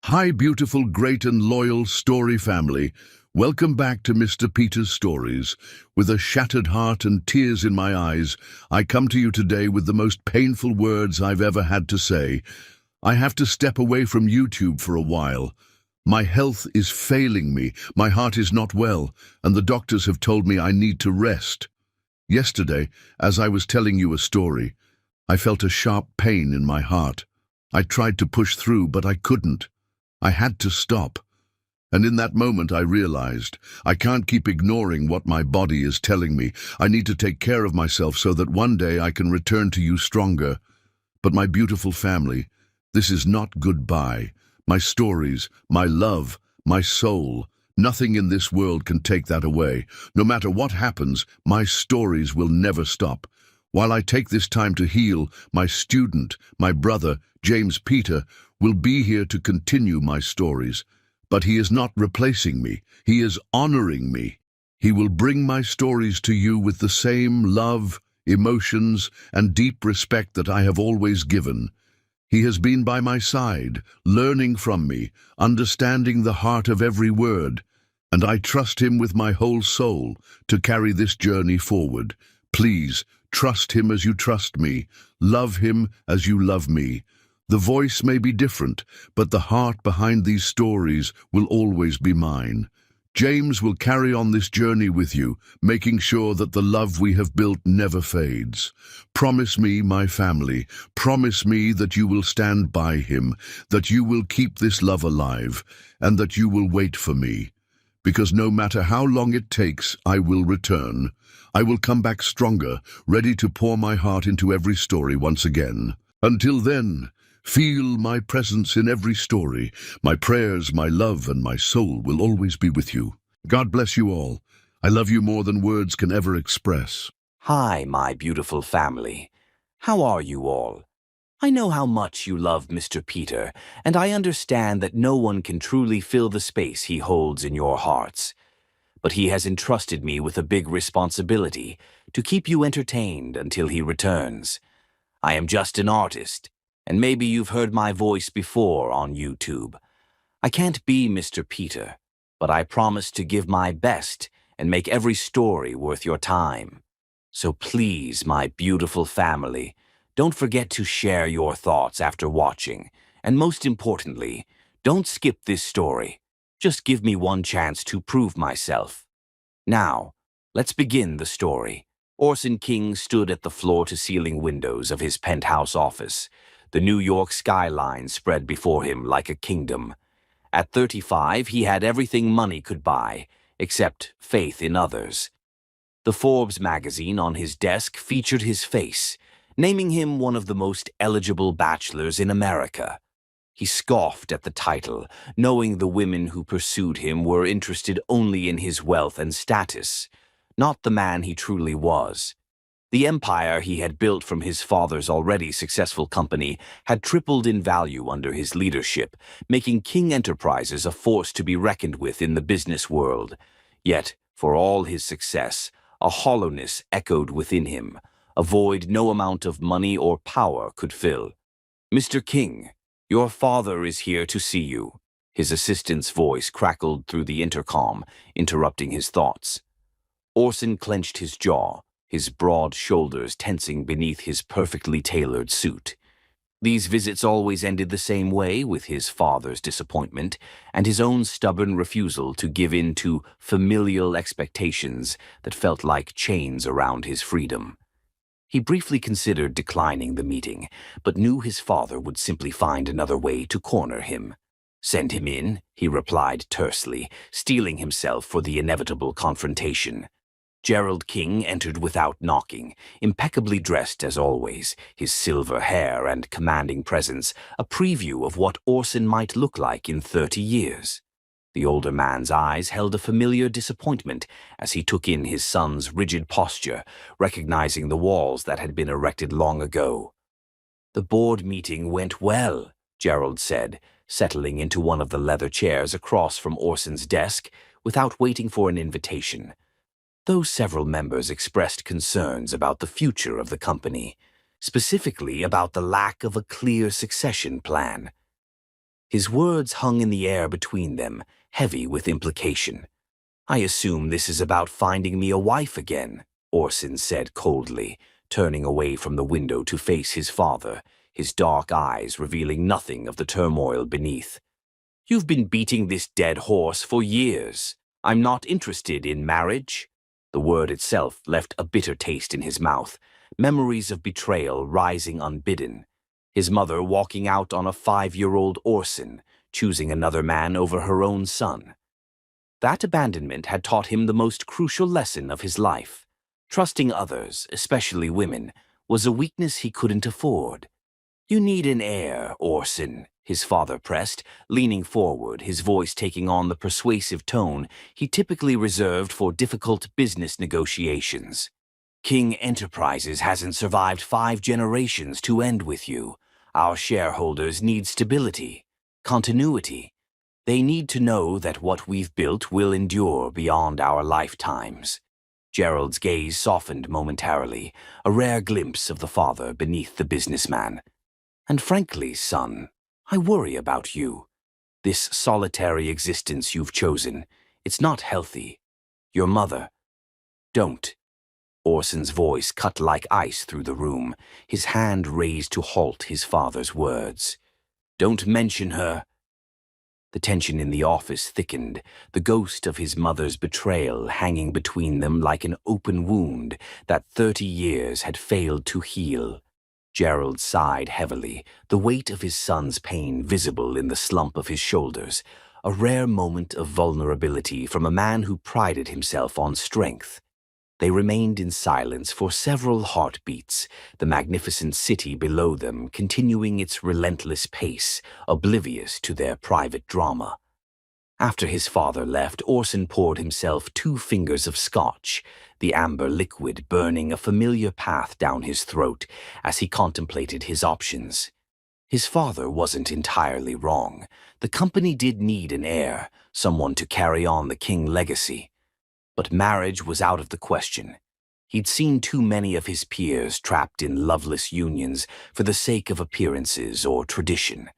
Hi, beautiful, great and loyal story family. Welcome back to Mr. Peter's Stories. With a shattered heart and tears in my eyes, I come to you today with the most painful words I've ever had to say. I have to step away from YouTube for a while. My health is failing me, my heart is not well, and the doctors have told me I need to rest. Yesterday, as I was telling you a story, I felt a sharp pain in my heart. I tried to push through, but I couldn't. I had to stop. And in that moment I realized, I can't keep ignoring what my body is telling me. I need to take care of myself so that one day I can return to you stronger. But my beautiful family, this is not goodbye. My stories, my love, my soul, nothing in this world can take that away. No matter what happens, my stories will never stop. While I take this time to heal, my student, my brother, James Peter, will be here to continue my stories. But he is not replacing me. He is honoring me. He will bring my stories to you with the same love, emotions, and deep respect that I have always given. He has been by my side, learning from me, understanding the heart of every word, and I trust him with my whole soul to carry this journey forward. Please, trust him as you trust me. Love him as you love me. The voice may be different, but the heart behind these stories will always be mine. James will carry on this journey with you, making sure that the love we have built never fades. Promise me, my family, promise me that you will stand by him, that you will keep this love alive, and that you will wait for me. Because no matter how long it takes, I will return. I will come back stronger, ready to pour my heart into every story once again. Until then, feel my presence in every story. My prayers, my love, and my soul will always be with you. God bless you all. I love you more than words can ever express. Hi, my beautiful family. How are you all? I know how much you love Mr. Peter, and I understand that no one can truly fill the space he holds in your hearts. But he has entrusted me with a big responsibility to keep you entertained until he returns. I am just an artist, and maybe you've heard my voice before on YouTube. I can't be Mr. Peter, but I promise to give my best and make every story worth your time. So please, my beautiful family, don't forget to share your thoughts after watching, and most importantly, don't skip this story. Just give me one chance to prove myself. Now, let's begin the story. Orson King stood at the floor-to-ceiling windows of his penthouse office. The New York skyline spread before him like a kingdom. At 35, he had everything money could buy, except faith in others. The Forbes magazine on his desk featured his face, naming him one of the most eligible bachelors in America. He scoffed at the title, knowing the women who pursued him were interested only in his wealth and status, not the man he truly was. The empire he had built from his father's already successful company had tripled in value under his leadership, making King Enterprises a force to be reckoned with in the business world. Yet, for all his success, a hollowness echoed within him, a void no amount of money or power could fill. "Mr. King, your father is here to see you." His assistant's voice crackled through the intercom, interrupting his thoughts. Orson clenched his jaw, his broad shoulders tensing beneath his perfectly tailored suit. These visits always ended the same way, with his father's disappointment and his own stubborn refusal to give in to familial expectations that felt like chains around his freedom. He briefly considered declining the meeting, but knew his father would simply find another way to corner him. "Send him in," he replied tersely, steeling himself for the inevitable confrontation. Gerald King entered without knocking, impeccably dressed as always, his silver hair and commanding presence a preview of what Orson might look like in 30 years. The older man's eyes held a familiar disappointment as he took in his son's rigid posture, recognizing the walls that had been erected long ago. "The board meeting went well," Gerald said, settling into one of the leather chairs across from Orson's desk without waiting for an invitation. Though several members expressed concerns about the future of the company, specifically about the lack of a clear succession plan. His words hung in the air between them, heavy with implication. "I assume this is about finding me a wife again," Orson said coldly, turning away from the window to face his father, his dark eyes revealing nothing of the turmoil beneath. "You've been beating this dead horse for years. I'm not interested in marriage." The word itself left a bitter taste in his mouth, memories of betrayal rising unbidden. His mother walking out on a 5-year-old Orson, choosing another man over her own son. That abandonment had taught him the most crucial lesson of his life. Trusting others, especially women, was a weakness he couldn't afford. "You need an heir, Orson," his father pressed, leaning forward, his voice taking on the persuasive tone he typically reserved for difficult business negotiations. "King Enterprises hasn't survived 5 generations to end with you. Our shareholders need stability, continuity. They need to know that what we've built will endure beyond our lifetimes." Gerald's gaze softened momentarily, a rare glimpse of the father beneath the businessman. "And frankly, son, I worry about you. This solitary existence you've chosen, it's not healthy. Your mother—" "Don't." Orson's voice cut like ice through the room, his hand raised to halt his father's words. "Don't mention her." The tension in the office thickened, the ghost of his mother's betrayal hanging between them like an open wound that 30 years had failed to heal. Gerald sighed heavily, the weight of his son's pain visible in the slump of his shoulders, a rare moment of vulnerability from a man who prided himself on strength. They remained in silence for several heartbeats, the magnificent city below them continuing its relentless pace, oblivious to their private drama. After his father left, Orson poured himself 2 fingers of scotch, the amber liquid burning a familiar path down his throat as he contemplated his options. His father wasn't entirely wrong. The company did need an heir, someone to carry on the King legacy. But marriage was out of the question. He'd seen too many of his peers trapped in loveless unions for the sake of appearances or tradition.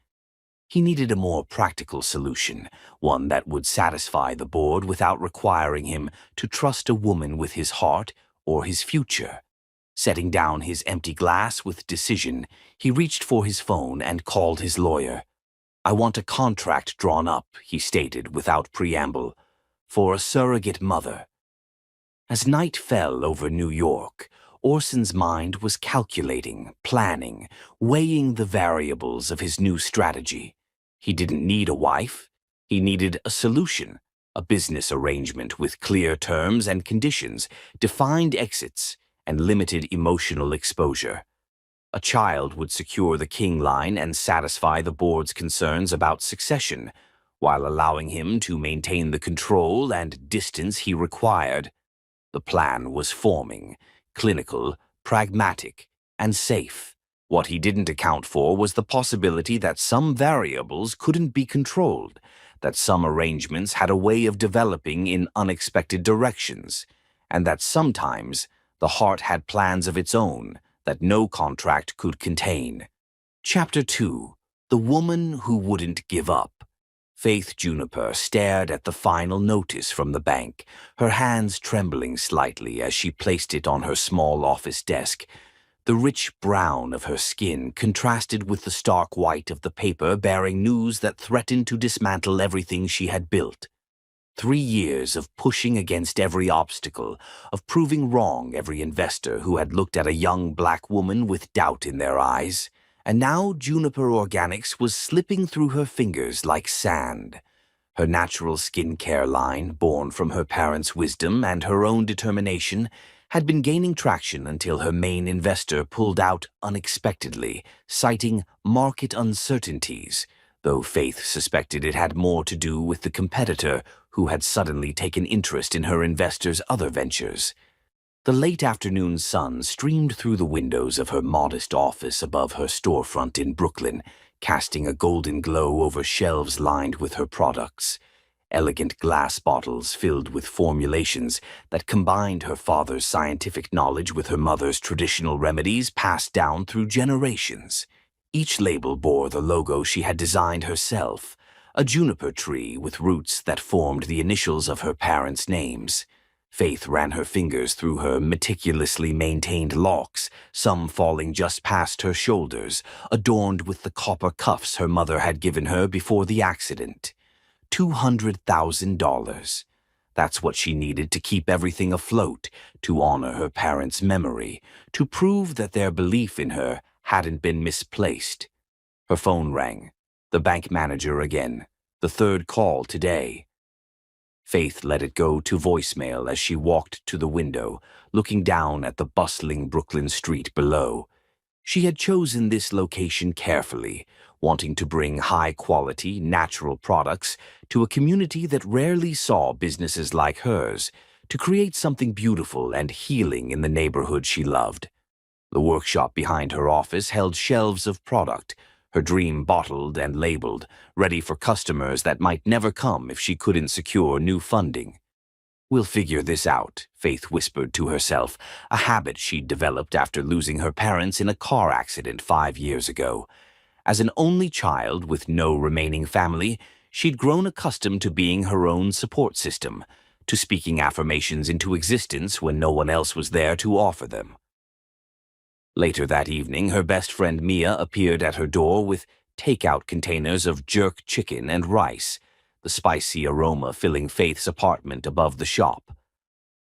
He needed a more practical solution, one that would satisfy the board without requiring him to trust a woman with his heart or his future. Setting down his empty glass with decision, he reached for his phone and called his lawyer. "I want a contract drawn up," he stated without preamble, "for a surrogate mother." As night fell over New York, Orson's mind was calculating, planning, weighing the variables of his new strategy. He didn't need a wife. He needed a solution, a business arrangement with clear terms and conditions, defined exits, and limited emotional exposure. A child would secure the King line and satisfy the board's concerns about succession, while allowing him to maintain the control and distance he required. The plan was forming, clinical, pragmatic, and safe. What he didn't account for was the possibility that some variables couldn't be controlled, that some arrangements had a way of developing in unexpected directions, and that sometimes the heart had plans of its own that no contract could contain. Chapter 2: The Woman Who Wouldn't Give Up. Faith Juniper stared at the final notice from the bank, her hands trembling slightly as she placed it on her small office desk. The rich brown of her skin contrasted with the stark white of the paper bearing news that threatened to dismantle everything she had built. 3 years of pushing against every obstacle, of proving wrong every investor who had looked at a young black woman with doubt in their eyes. And now Juniper Organics was slipping through her fingers like sand. Her natural skincare line, born from her parents' wisdom and her own determination, had been gaining traction until her main investor pulled out unexpectedly, citing market uncertainties, though Faith suspected it had more to do with the competitor who had suddenly taken interest in her investor's other ventures. The late afternoon sun streamed through the windows of her modest office above her storefront in Brooklyn, casting a golden glow over shelves lined with her products. Elegant glass bottles filled with formulations that combined her father's scientific knowledge with her mother's traditional remedies passed down through generations. Each label bore the logo she had designed herself, a juniper tree with roots that formed the initials of her parents' names. Faith ran her fingers through her meticulously maintained locks, some falling just past her shoulders, adorned with the copper cuffs her mother had given her before the accident. $200,000. That's what she needed to keep everything afloat, to honor her parents' memory, to prove that their belief in her hadn't been misplaced. Her phone rang. The bank manager again. The third call today. Faith let it go to voicemail as she walked to the window, looking down at the bustling Brooklyn street below. She had chosen this location carefully, wanting to bring high-quality, natural products to a community that rarely saw businesses like hers, to create something beautiful and healing in the neighborhood she loved. The workshop behind her office held shelves of product, her dream bottled and labeled, ready for customers that might never come if she couldn't secure new funding. "We'll figure this out," Faith whispered to herself, a habit she'd developed after losing her parents in a car accident 5 years ago. As an only child with no remaining family, she'd grown accustomed to being her own support system, to speaking affirmations into existence when no one else was there to offer them. Later that evening, her best friend Mia appeared at her door with takeout containers of jerk chicken and rice, the spicy aroma filling Faith's apartment above the shop.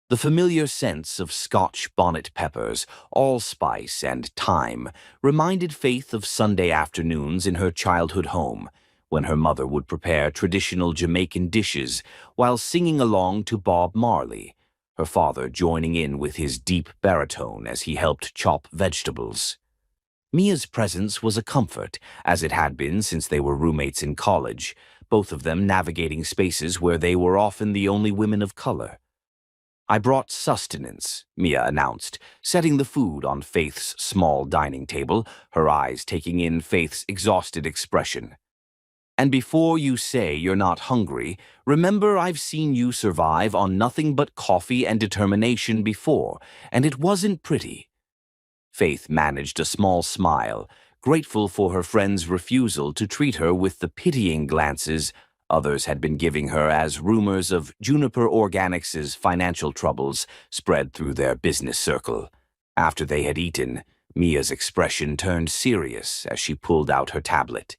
The familiar scents of Scotch bonnet peppers, allspice, and thyme reminded Faith of Sunday afternoons in her childhood home, when her mother would prepare traditional Jamaican dishes while singing along to Bob Marley, her father joining in with his deep baritone as he helped chop vegetables. Mia's presence was a comfort, as it had been since they were roommates in college, both of them navigating spaces where they were often the only women of color. "I brought sustenance," Mia announced, setting the food on Faith's small dining table, her eyes taking in Faith's exhausted expression. "And before you say you're not hungry, remember I've seen you survive on nothing but coffee and determination before, and it wasn't pretty." Faith managed a small smile, grateful for her friend's refusal to treat her with the pitying glances others had been giving her as rumors of Juniper Organics' financial troubles spread through their business circle. After they had eaten, Mia's expression turned serious as she pulled out her tablet.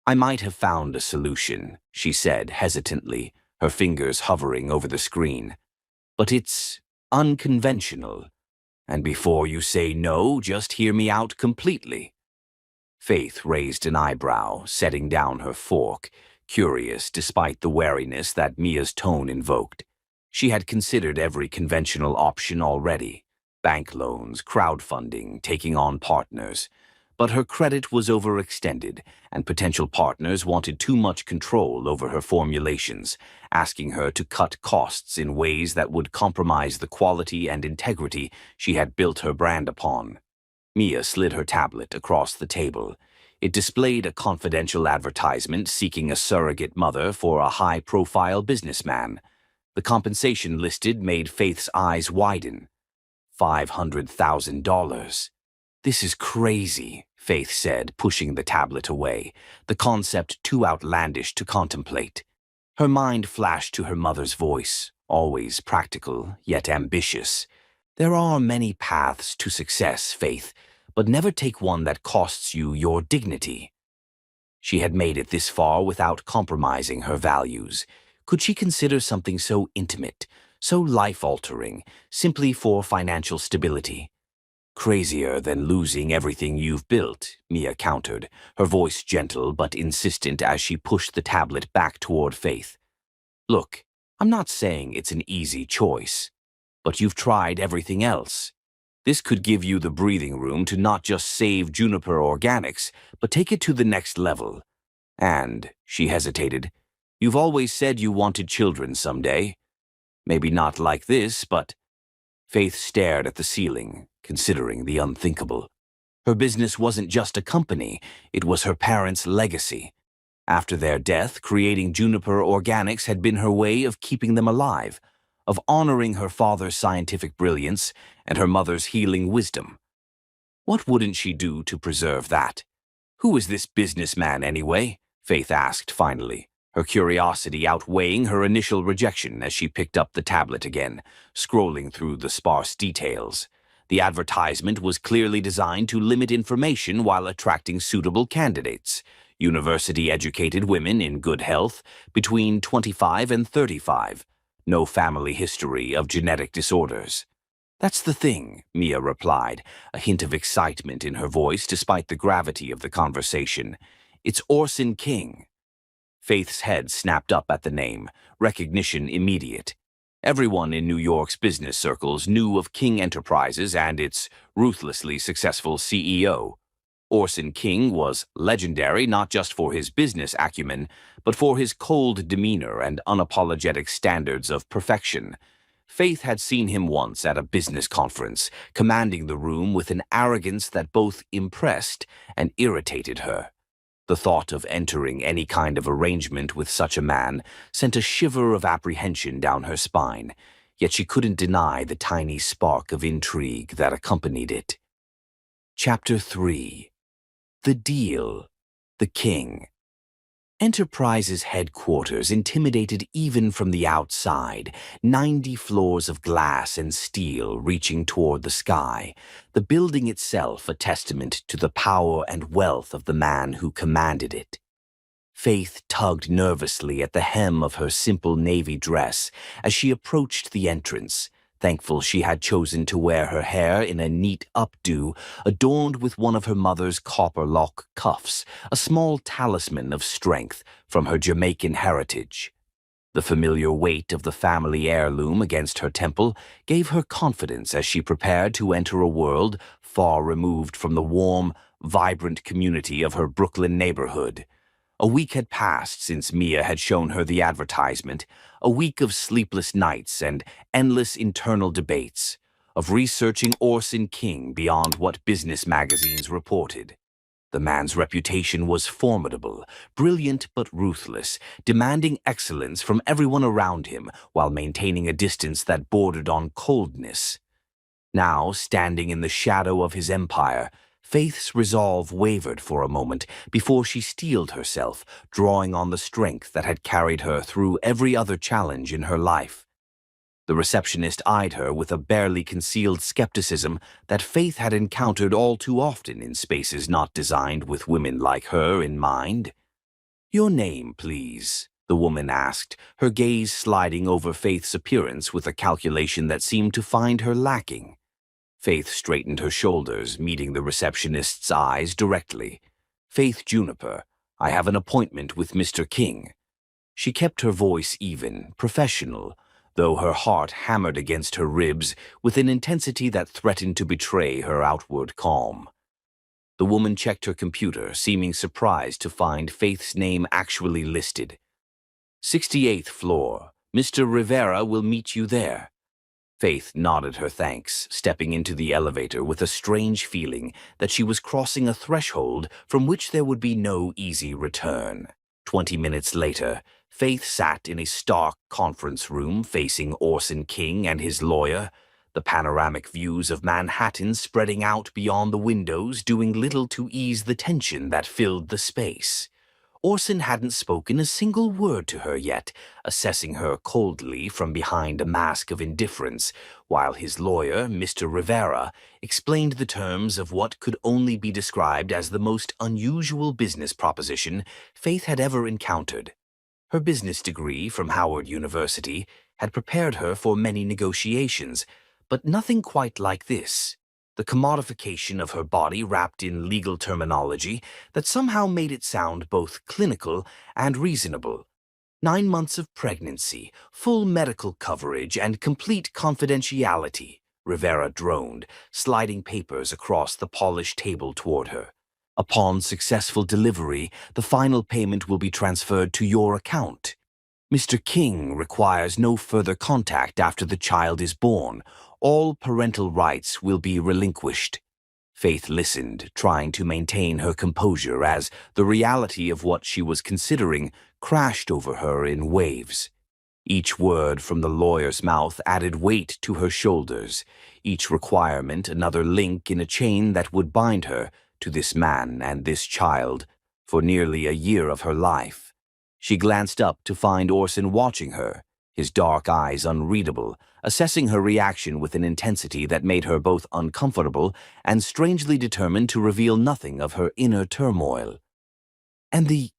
"I might have found a solution," she said hesitantly, her fingers hovering over the screen. "But it's unconventional. And before you say no, just hear me out completely." Faith raised an eyebrow, setting down her fork, curious despite the wariness that Mia's tone invoked. She had considered every conventional option already: bank loans, crowdfunding, taking on partners. But her credit was overextended, and potential partners wanted too much control over her formulations, asking her to cut costs in ways that would compromise the quality and integrity she had built her brand upon. Mia slid her tablet across the table. It displayed a confidential advertisement seeking a surrogate mother for a high-profile businessman. The compensation listed made Faith's eyes widen. $500,000. "This is crazy," Faith said, pushing the tablet away, the concept too outlandish to contemplate. Her mind flashed to her mother's voice, always practical, yet ambitious. "There are many paths to success, Faith, but never take one that costs you your dignity." She had made it this far without compromising her values. Could she consider something so intimate, so life-altering, simply for financial stability? "Crazier than losing everything you've built," Mia countered, her voice gentle but insistent as she pushed the tablet back toward Faith. "Look, I'm not saying it's an easy choice, but you've tried everything else. This could give you the breathing room to not just save Juniper Organics, but take it to the next level. And," she hesitated, "you've always said you wanted children someday. Maybe not like this, but—" Faith stared at the ceiling, considering the unthinkable. Her business wasn't just a company, it was her parents' legacy. After their death, creating Juniper Organics had been her way of keeping them alive, of honoring her father's scientific brilliance and her mother's healing wisdom. What wouldn't she do to preserve that? "Who is this businessman, anyway?" Faith asked finally, her curiosity outweighing her initial rejection as she picked up the tablet again, scrolling through the sparse details. The advertisement was clearly designed to limit information while attracting suitable candidates. University-educated women in good health, between 25 and 35. No family history of genetic disorders. "That's the thing," Mia replied, a hint of excitement in her voice despite the gravity of the conversation. "It's Orson King." Faith's head snapped up at the name, recognition immediate. Everyone in New York's business circles knew of King Enterprises and its ruthlessly successful CEO. Orson King was legendary not just for his business acumen, but for his cold demeanor and unapologetic standards of perfection. Faith had seen him once at a business conference, commanding the room with an arrogance that both impressed and irritated her. The thought of entering any kind of arrangement with such a man sent a shiver of apprehension down her spine, yet she couldn't deny the tiny spark of intrigue that accompanied it. Chapter 3. The Deal. The King. Enterprise's headquarters intimidated even from the outside, 90 floors of glass and steel reaching toward the sky, the building itself a testament to the power and wealth of the man who commanded it. Faith tugged nervously at the hem of her simple navy dress as she approached the entrance, thankful she had chosen to wear her hair in a neat updo adorned with one of her mother's copper lock cuffs, a small talisman of strength from her Jamaican heritage. The familiar weight of the family heirloom against her temple gave her confidence as she prepared to enter a world far removed from the warm, vibrant community of her Brooklyn neighborhood. A week had passed since Mia had shown her the advertisement, a week of sleepless nights and endless internal debates, of researching Orson King beyond what business magazines reported. The man's reputation was formidable, brilliant but ruthless, demanding excellence from everyone around him while maintaining a distance that bordered on coldness. Now, standing in the shadow of his empire, Faith's resolve wavered for a moment before she steeled herself, drawing on the strength that had carried her through every other challenge in her life. The receptionist eyed her with a barely concealed skepticism that Faith had encountered all too often in spaces not designed with women like her in mind. "Your name, please," the woman asked, her gaze sliding over Faith's appearance with a calculation that seemed to find her lacking. Faith straightened her shoulders, meeting the receptionist's eyes directly. "Faith Juniper, I have an appointment with Mr. King." She kept her voice even, professional, though her heart hammered against her ribs with an intensity that threatened to betray her outward calm. The woman checked her computer, seeming surprised to find Faith's name actually listed. 68th floor. Mr. Rivera will meet you there." Faith nodded her thanks, stepping into the elevator with a strange feeling that she was crossing a threshold from which there would be no easy return. 20 minutes later, Faith sat in a stark conference room facing Orson King and his lawyer, the panoramic views of Manhattan spreading out beyond the windows, doing little to ease the tension that filled the space. Orson hadn't spoken a single word to her yet, assessing her coldly from behind a mask of indifference, while his lawyer, Mr. Rivera, explained the terms of what could only be described as the most unusual business proposition Faith had ever encountered. Her business degree from Howard University had prepared her for many negotiations, but nothing quite like this. The commodification of her body wrapped in legal terminology that somehow made it sound both clinical and reasonable. 9 months of pregnancy, full medical coverage, and complete confidentiality, Rivera droned, sliding papers across the polished table toward her. "Upon successful delivery, the final payment will be transferred to your account. Mr. King requires no further contact after the child is born. All parental rights will be relinquished." Faith listened, trying to maintain her composure as the reality of what she was considering crashed over her in waves. Each word from the lawyer's mouth added weight to her shoulders, each requirement another link in a chain that would bind her to this man and this child for nearly a year of her life. She glanced up to find Orson watching her, his dark eyes unreadable, assessing her reaction with an intensity that made her both uncomfortable and strangely determined to reveal nothing of her inner turmoil. "And the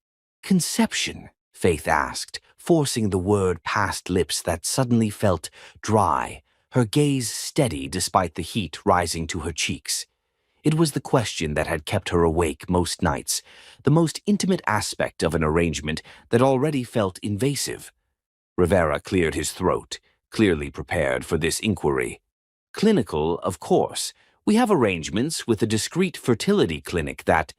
conception?" Faith asked, forcing the word past lips that suddenly felt dry, her gaze steady despite the heat rising to her cheeks. It was the question that had kept her awake most nights, the most intimate aspect of an arrangement that already felt invasive. Rivera cleared his throat, clearly prepared for this inquiry. "Clinical, of course. We have arrangements with a discreet fertility clinic that—"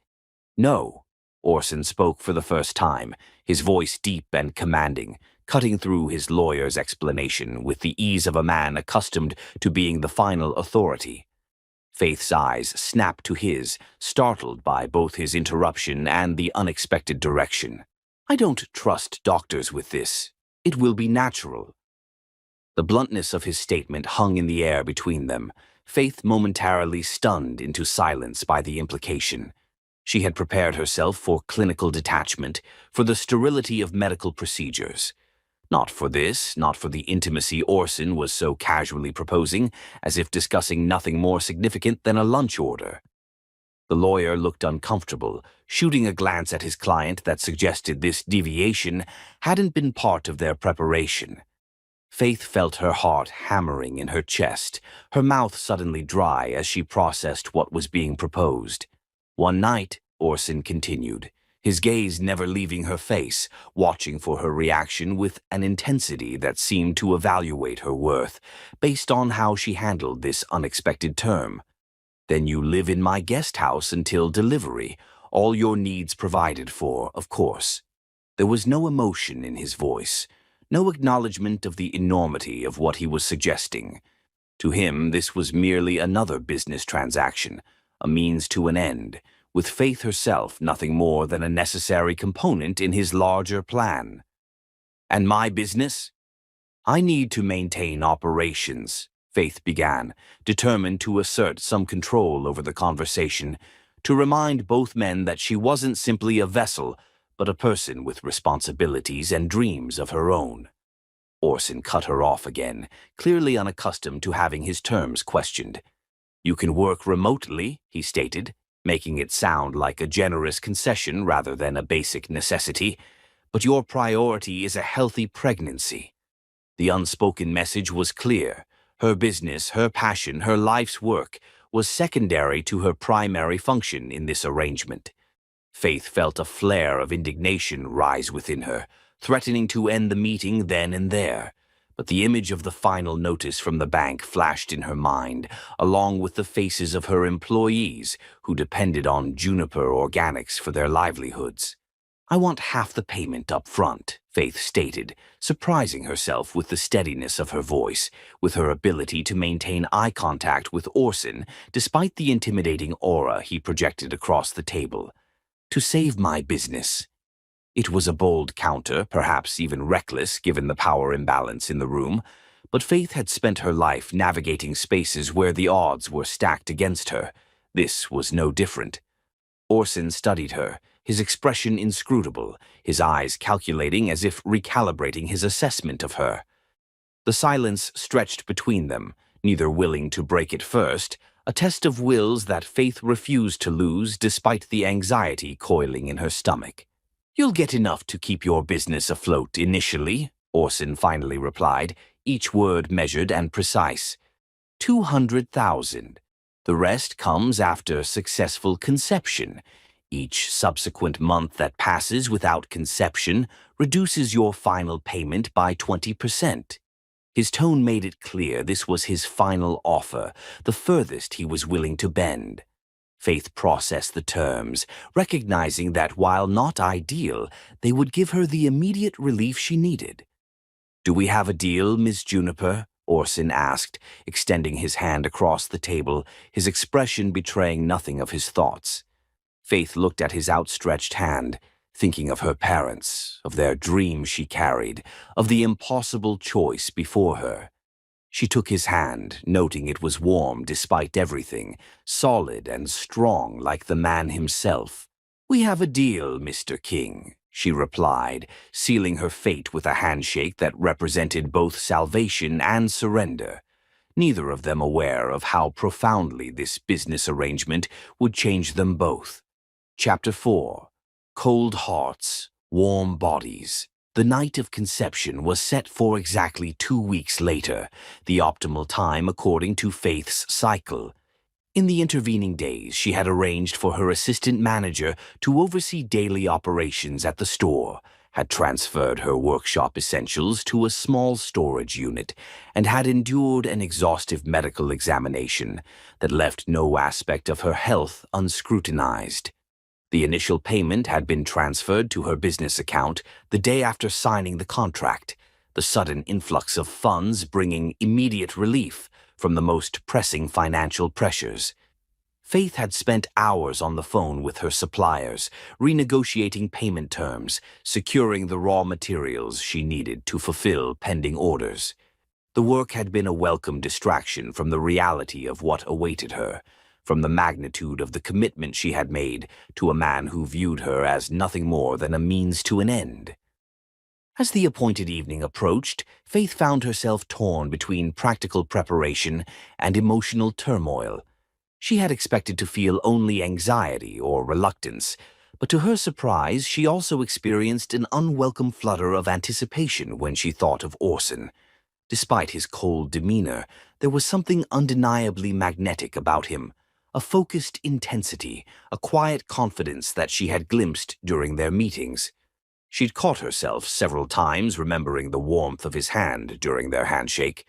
"No," Orson spoke for the first time, his voice deep and commanding, cutting through his lawyer's explanation with the ease of a man accustomed to being the final authority. Faith's eyes snapped to his, startled by both his interruption and the unexpected direction. "I don't trust doctors with this. It will be natural." The bluntness of his statement hung in the air between them, Faith momentarily stunned into silence by the implication. She had prepared herself for clinical detachment, for the sterility of medical procedures. Not for this, not for the intimacy Orson was so casually proposing, as if discussing nothing more significant than a lunch order. The lawyer looked uncomfortable, shooting a glance at his client that suggested this deviation hadn't been part of their preparation. Faith felt her heart hammering in her chest, her mouth suddenly dry as she processed what was being proposed. "One night," Orson continued, his gaze never leaving her face, watching for her reaction with an intensity that seemed to evaluate her worth, based on how she handled this unexpected term. "Then you live in my guest house until delivery, all your needs provided for, of course." There was no emotion in his voice, no acknowledgement of the enormity of what he was suggesting. To him, this was merely another business transaction, a means to an end, with Faith herself nothing more than a necessary component in his larger plan. "And my business? I need to maintain operations," Faith began, determined to assert some control over the conversation, to remind both men that she wasn't simply a vessel, but a person with responsibilities and dreams of her own. Orson cut her off again, clearly unaccustomed to having his terms questioned. "You can work remotely," he stated, making it sound like a generous concession rather than a basic necessity, "but your priority is a healthy pregnancy." The unspoken message was clear. Her business, her passion, her life's work was secondary to her primary function in this arrangement. Faith felt a flare of indignation rise within her, threatening to end the meeting then and there. But the image of the final notice from the bank flashed in her mind, along with the faces of her employees who depended on Juniper Organics for their livelihoods. "I want half the payment up front," Faith stated, surprising herself with the steadiness of her voice, with her ability to maintain eye contact with Orson despite the intimidating aura he projected across the table. "To save my business." It was a bold counter, perhaps even reckless given the power imbalance in the room, but Faith had spent her life navigating spaces where the odds were stacked against her. This was no different. Orson studied her, his expression inscrutable, his eyes calculating as if recalibrating his assessment of her. The silence stretched between them, neither willing to break it first, a test of wills that Faith refused to lose despite the anxiety coiling in her stomach. "You'll get enough to keep your business afloat initially," Orson finally replied, each word measured and precise. 200,000. The rest comes after successful conception. Each subsequent month that passes without conception reduces your final payment by 20%. His tone made it clear this was his final offer, the furthest he was willing to bend. Faith processed the terms, recognizing that while not ideal, they would give her the immediate relief she needed. "Do we have a deal, Miss Juniper?" Orson asked, extending his hand across the table, his expression betraying nothing of his thoughts. Faith looked at his outstretched hand, thinking of her parents, of their dream she carried, of the impossible choice before her. She took his hand, noting it was warm despite everything, solid and strong like the man himself. "We have a deal, Mr. King," she replied, sealing her fate with a handshake that represented both salvation and surrender, neither of them aware of how profoundly this business arrangement would change them both. Chapter 4. Cold Hearts, Warm Bodies. The night of conception was set for exactly 2 weeks later, the optimal time according to Faith's cycle. In the intervening days, she had arranged for her assistant manager to oversee daily operations at the store, had transferred her workshop essentials to a small storage unit, and had endured an exhaustive medical examination that left no aspect of her health unscrutinized. The initial payment had been transferred to her business account the day after signing the contract, the sudden influx of funds bringing immediate relief from the most pressing financial pressures. Faith had spent hours on the phone with her suppliers, renegotiating payment terms, securing the raw materials she needed to fulfill pending orders. The work had been a welcome distraction from the reality of what awaited her, from the magnitude of the commitment she had made to a man who viewed her as nothing more than a means to an end. As the appointed evening approached, Faith found herself torn between practical preparation and emotional turmoil. She had expected to feel only anxiety or reluctance, but to her surprise, she also experienced an unwelcome flutter of anticipation when she thought of Orson. Despite his cold demeanor, there was something undeniably magnetic about him, a focused intensity, a quiet confidence that she had glimpsed during their meetings. She'd caught herself several times remembering the warmth of his hand during their handshake,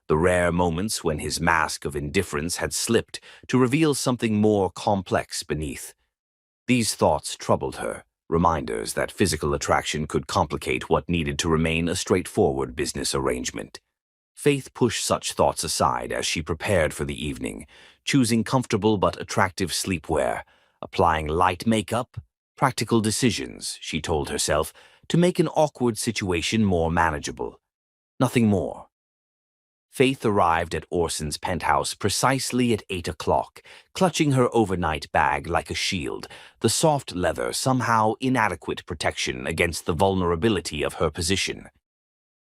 the rare moments when his mask of indifference had slipped to reveal something more complex beneath. These thoughts troubled her, reminders that physical attraction could complicate what needed to remain a straightforward business arrangement. Faith pushed such thoughts aside as she prepared for the evening, choosing comfortable but attractive sleepwear, applying light makeup, practical decisions, she told herself, to make an awkward situation more manageable. Nothing more. Faith arrived at Orson's penthouse precisely at 8 o'clock, clutching her overnight bag like a shield, the soft leather somehow inadequate protection against the vulnerability of her position.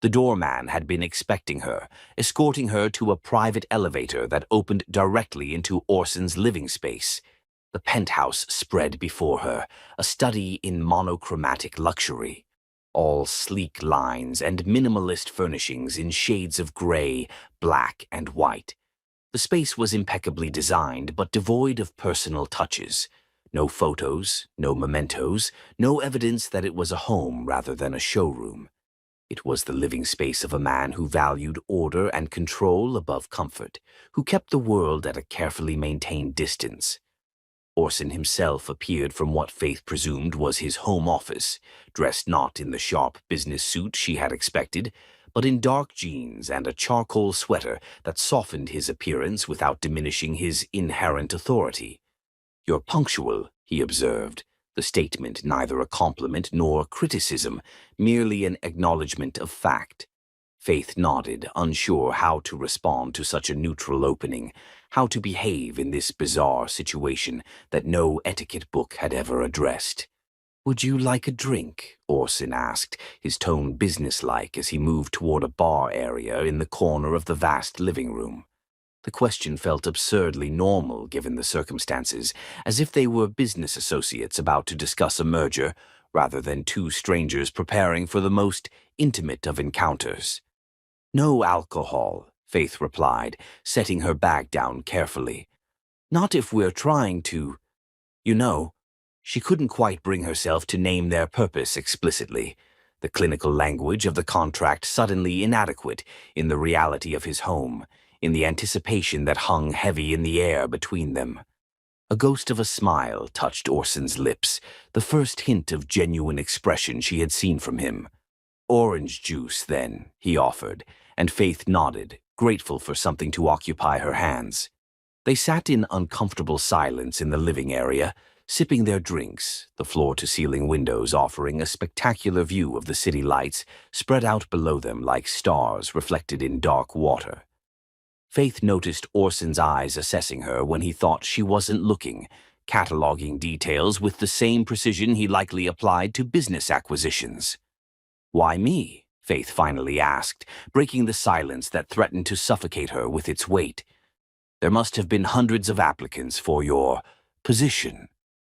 The doorman had been expecting her, escorting her to a private elevator that opened directly into Orson's living space. The penthouse spread before her, a study in monochromatic luxury. All sleek lines and minimalist furnishings in shades of gray, black, and white. The space was impeccably designed but devoid of personal touches. No photos, no mementos, no evidence that it was a home rather than a showroom. It was the living space of a man who valued order and control above comfort, who kept the world at a carefully maintained distance. Orson himself appeared from what Faith presumed was his home office, dressed not in the sharp business suit she had expected, but in dark jeans and a charcoal sweater that softened his appearance without diminishing his inherent authority. "You're punctual," he observed, the statement neither a compliment nor criticism, merely an acknowledgement of fact. Faith nodded, unsure how to respond to such a neutral opening, how to behave in this bizarre situation that no etiquette book had ever addressed. "Would you like a drink?" Orson asked, his tone businesslike as he moved toward a bar area in the corner of the vast living room. The question felt absurdly normal given the circumstances, as if they were business associates about to discuss a merger, rather than two strangers preparing for the most intimate of encounters. "No alcohol," Faith replied, setting her bag down carefully. "Not if we're trying to, you know." She couldn't quite bring herself to name their purpose explicitly, the clinical language of the contract suddenly inadequate in the reality of his home, in the anticipation that hung heavy in the air between them. A ghost of a smile touched Orson's lips, the first hint of genuine expression she had seen from him. "Orange juice, then," he offered, and Faith nodded, grateful for something to occupy her hands. They sat in uncomfortable silence in the living area, sipping their drinks, the floor-to-ceiling windows offering a spectacular view of the city lights spread out below them like stars reflected in dark water. Faith noticed Orson's eyes assessing her when he thought she wasn't looking, cataloging details with the same precision he likely applied to business acquisitions. "Why me?" Faith finally asked, breaking the silence that threatened to suffocate her with its weight. "There must have been hundreds of applicants for your position."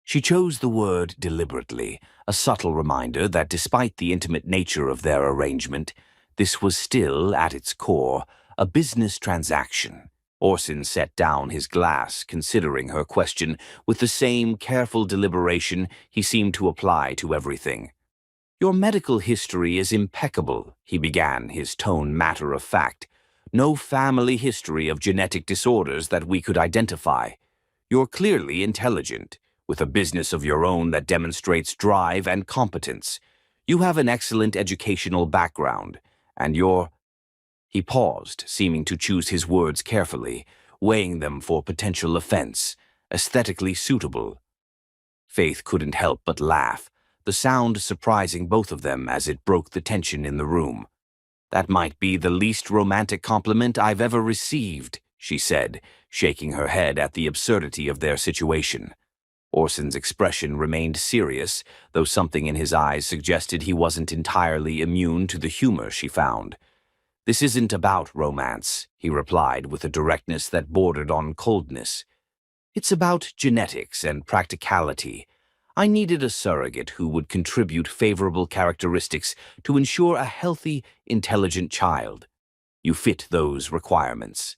She chose the word deliberately, a subtle reminder that despite the intimate nature of their arrangement, this was still, at its core, a business transaction. Orson set down his glass, considering her question with the same careful deliberation he seemed to apply to everything. "Your medical history is impeccable," he began, his tone matter-of-fact. "No family history of genetic disorders that we could identify. You're clearly intelligent, with a business of your own that demonstrates drive and competence. You have an excellent educational background, and you're—" He paused, seeming to choose his words carefully, weighing them for potential offense, aesthetically suitable. Faith couldn't help but laugh, the sound surprising both of them as it broke the tension in the room. "That might be the least romantic compliment I've ever received," she said, shaking her head at the absurdity of their situation. Orson's expression remained serious, though something in his eyes suggested he wasn't entirely immune to the humor she found. "This isn't about romance," he replied with a directness that bordered on coldness. "It's about genetics and practicality. I needed a surrogate who would contribute favorable characteristics to ensure a healthy, intelligent child. You fit those requirements."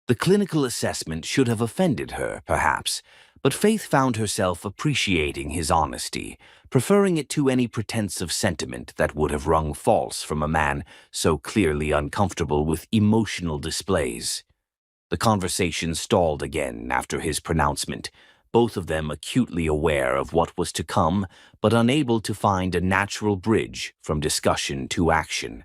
The clinical assessment should have offended her, perhaps, but Faith found herself appreciating his honesty, preferring it to any pretense of sentiment that would have rung false from a man so clearly uncomfortable with emotional displays. The conversation stalled again after his pronouncement, both of them acutely aware of what was to come, but unable to find a natural bridge from discussion to action.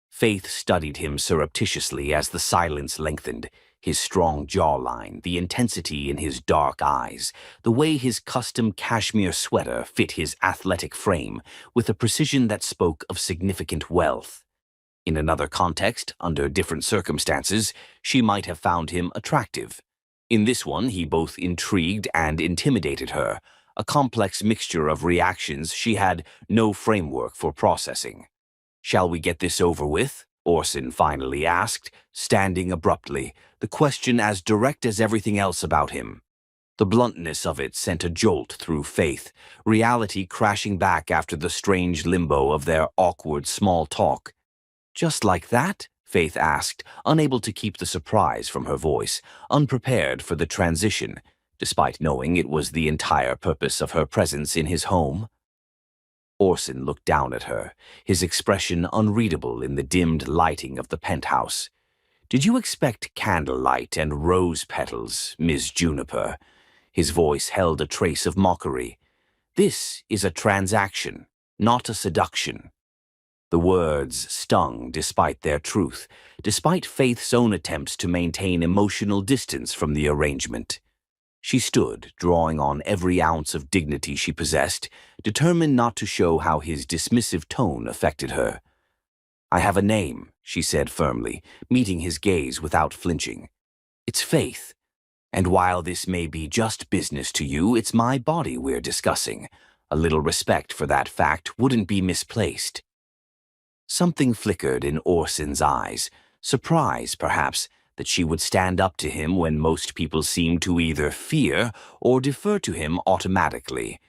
Faith studied him surreptitiously as the silence lengthened, his strong jawline, the intensity in his dark eyes, the way his custom cashmere sweater fit his athletic frame with a precision that spoke of significant wealth. In another context, under different circumstances, she might have found him attractive. In this one, he both intrigued and intimidated her, a complex mixture of reactions she had no framework for processing. "Shall we get this over with?" Orson finally asked, standing abruptly, the question as direct as everything else about him. The bluntness of it sent a jolt through Faith, reality crashing back after the strange limbo of their awkward small talk. "Just like that?" Faith asked, unable to keep the surprise from her voice, unprepared for the transition, despite knowing it was the entire purpose of her presence in his home. Orson looked down at her, his expression unreadable in the dimmed lighting of the penthouse. "Did you expect candlelight and rose petals, Ms. Juniper?" His voice held a trace of mockery. "This is a transaction, not a seduction." The words stung despite their truth, despite Faith's own attempts to maintain emotional distance from the arrangement. She stood, drawing on every ounce of dignity she possessed, determined not to show how his dismissive tone affected her. "I have a name," she said firmly, meeting his gaze without flinching. "It's Faith. And while this may be just business to you, it's my body we're discussing. A little respect for that fact wouldn't be misplaced." Something flickered in Orson's eyes, surprise, perhaps, that she would stand up to him when most people seemed to either fear or defer to him automatically.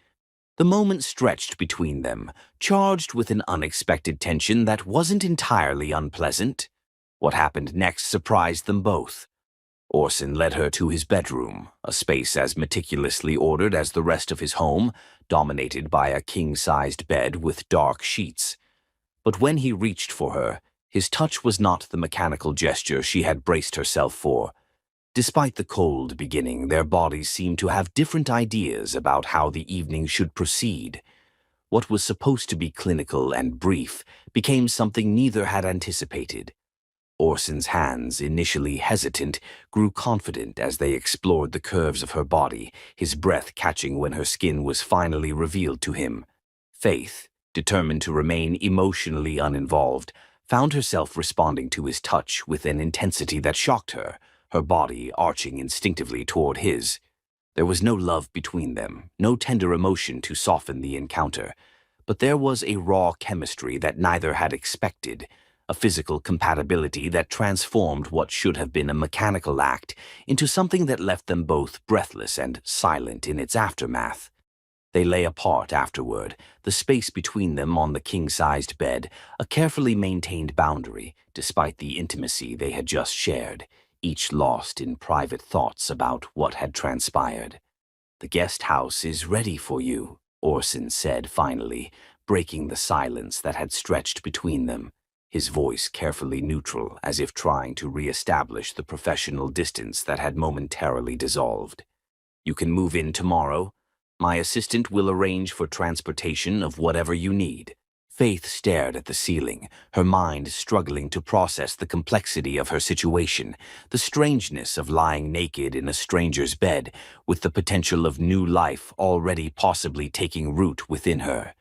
The moment stretched between them, charged with an unexpected tension that wasn't entirely unpleasant. What happened next surprised them both. Orson led her to his bedroom, a space as meticulously ordered as the rest of his home, dominated by a king-sized bed with dark sheets. But when he reached for her, his touch was not the mechanical gesture she had braced herself for. Despite the cold beginning, their bodies seemed to have different ideas about how the evening should proceed. What was supposed to be clinical and brief became something neither had anticipated. Orson's hands, initially hesitant, grew confident as they explored the curves of her body, his breath catching when her skin was finally revealed to him. Faith, determined to remain emotionally uninvolved, found herself responding to his touch with an intensity that shocked her, her body arching instinctively toward his. There was no love between them, no tender emotion to soften the encounter, but there was a raw chemistry that neither had expected, a physical compatibility that transformed what should have been a mechanical act into something that left them both breathless and silent in its aftermath. They lay apart afterward, the space between them on the king-sized bed, a carefully maintained boundary, despite the intimacy they had just shared, each lost in private thoughts about what had transpired. "The guest house is ready for you," Orson said finally, breaking the silence that had stretched between them, his voice carefully neutral, as if trying to re-establish the professional distance that had momentarily dissolved. "You can move in tomorrow. My assistant will arrange for transportation of whatever you need." Faith stared at the ceiling, her mind struggling to process the complexity of her situation, the strangeness of lying naked in a stranger's bed, with the potential of new life already possibly taking root within her.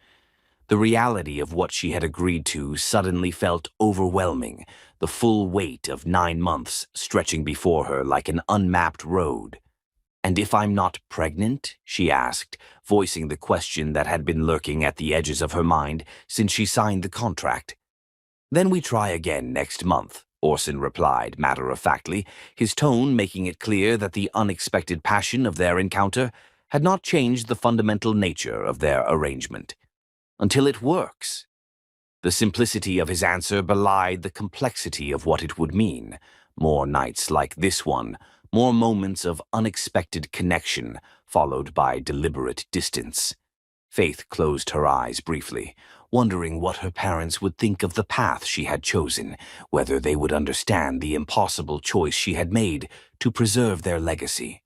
The reality of what she had agreed to suddenly felt overwhelming, the full weight of 9 months stretching before her like an unmapped road. "And if I'm not pregnant?" she asked, voicing the question that had been lurking at the edges of her mind since she signed the contract. "Then we try again next month," Orson replied matter-of-factly, his tone making it clear that the unexpected passion of their encounter had not changed the fundamental nature of their arrangement. "Until it works." The simplicity of his answer belied the complexity of what it would mean. More nights like this one, more moments of unexpected connection, followed by deliberate distance. Faith closed her eyes briefly, wondering what her parents would think of the path she had chosen, whether they would understand the impossible choice she had made to preserve their legacy.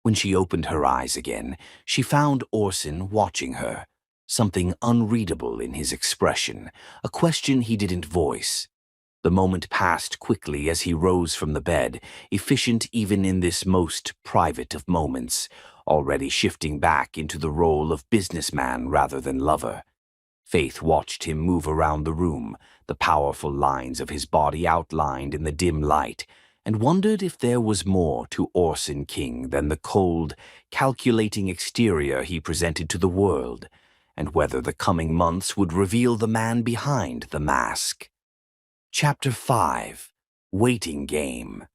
When she opened her eyes again, she found Orson watching her, something unreadable in his expression, a question he didn't voice. The moment passed quickly as he rose from the bed, efficient even in this most private of moments, already shifting back into the role of businessman rather than lover. Faith watched him move around the room, the powerful lines of his body outlined in the dim light, and wondered if there was more to Orson King than the cold, calculating exterior he presented to the world, and whether the coming months would reveal the man behind the mask. Chapter 5. Waiting Game.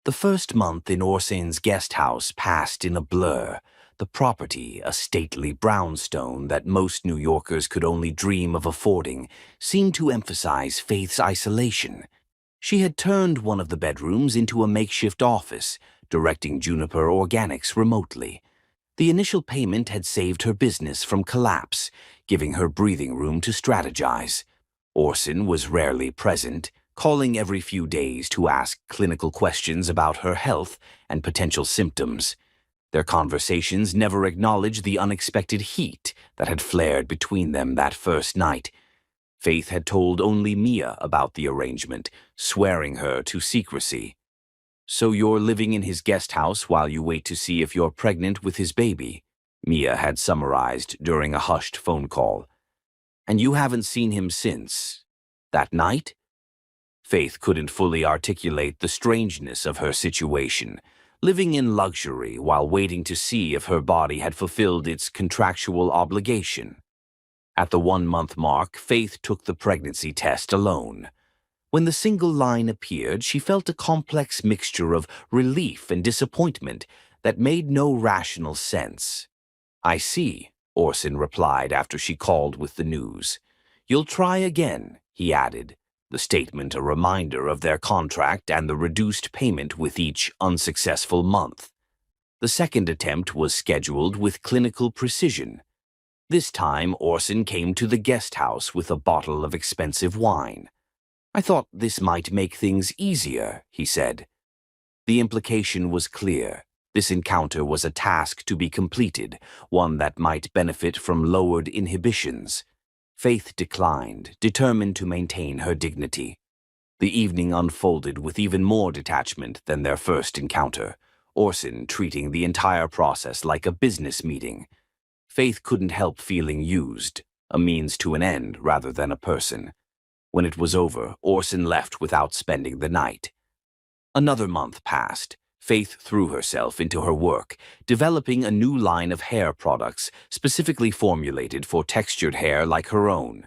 The first month in Orson's guest house passed in a blur. The property, a stately brownstone that most New Yorkers could only dream of affording, seemed to emphasize Faith's isolation. She had turned one of the bedrooms into a makeshift office, directing Juniper Organics remotely. The initial payment had saved her business from collapse, giving her breathing room to strategize. Orson was rarely present, calling every few days to ask clinical questions about her health and potential symptoms. Their conversations never acknowledged the unexpected heat that had flared between them that first night. Faith had told only Mia about the arrangement, swearing her to secrecy. "So you're living in his guest house while you wait to see if you're pregnant with his baby," Mia had summarized during a hushed phone call. "And you haven't seen him since that night?" Faith couldn't fully articulate the strangeness of her situation, living in luxury while waiting to see if her body had fulfilled its contractual obligation. At the 1-month mark, Faith took the pregnancy test alone. When the single line appeared, she felt a complex mixture of relief and disappointment that made no rational sense. "I see," Orson replied after she called with the news. "You'll try again," he added, the statement a reminder of their contract and the reduced payment with each unsuccessful month. The second attempt was scheduled with clinical precision. This time, Orson came to the guest house with a bottle of expensive wine. "I thought this might make things easier," he said. The implication was clear. This encounter was a task to be completed, one that might benefit from lowered inhibitions. Faith declined, determined to maintain her dignity. The evening unfolded with even more detachment than their first encounter, Orson treating the entire process like a business meeting. Faith couldn't help feeling used, a means to an end rather than a person. When it was over, Orson left without spending the night. Another month passed. Faith threw herself into her work, developing a new line of hair products specifically formulated for textured hair like her own.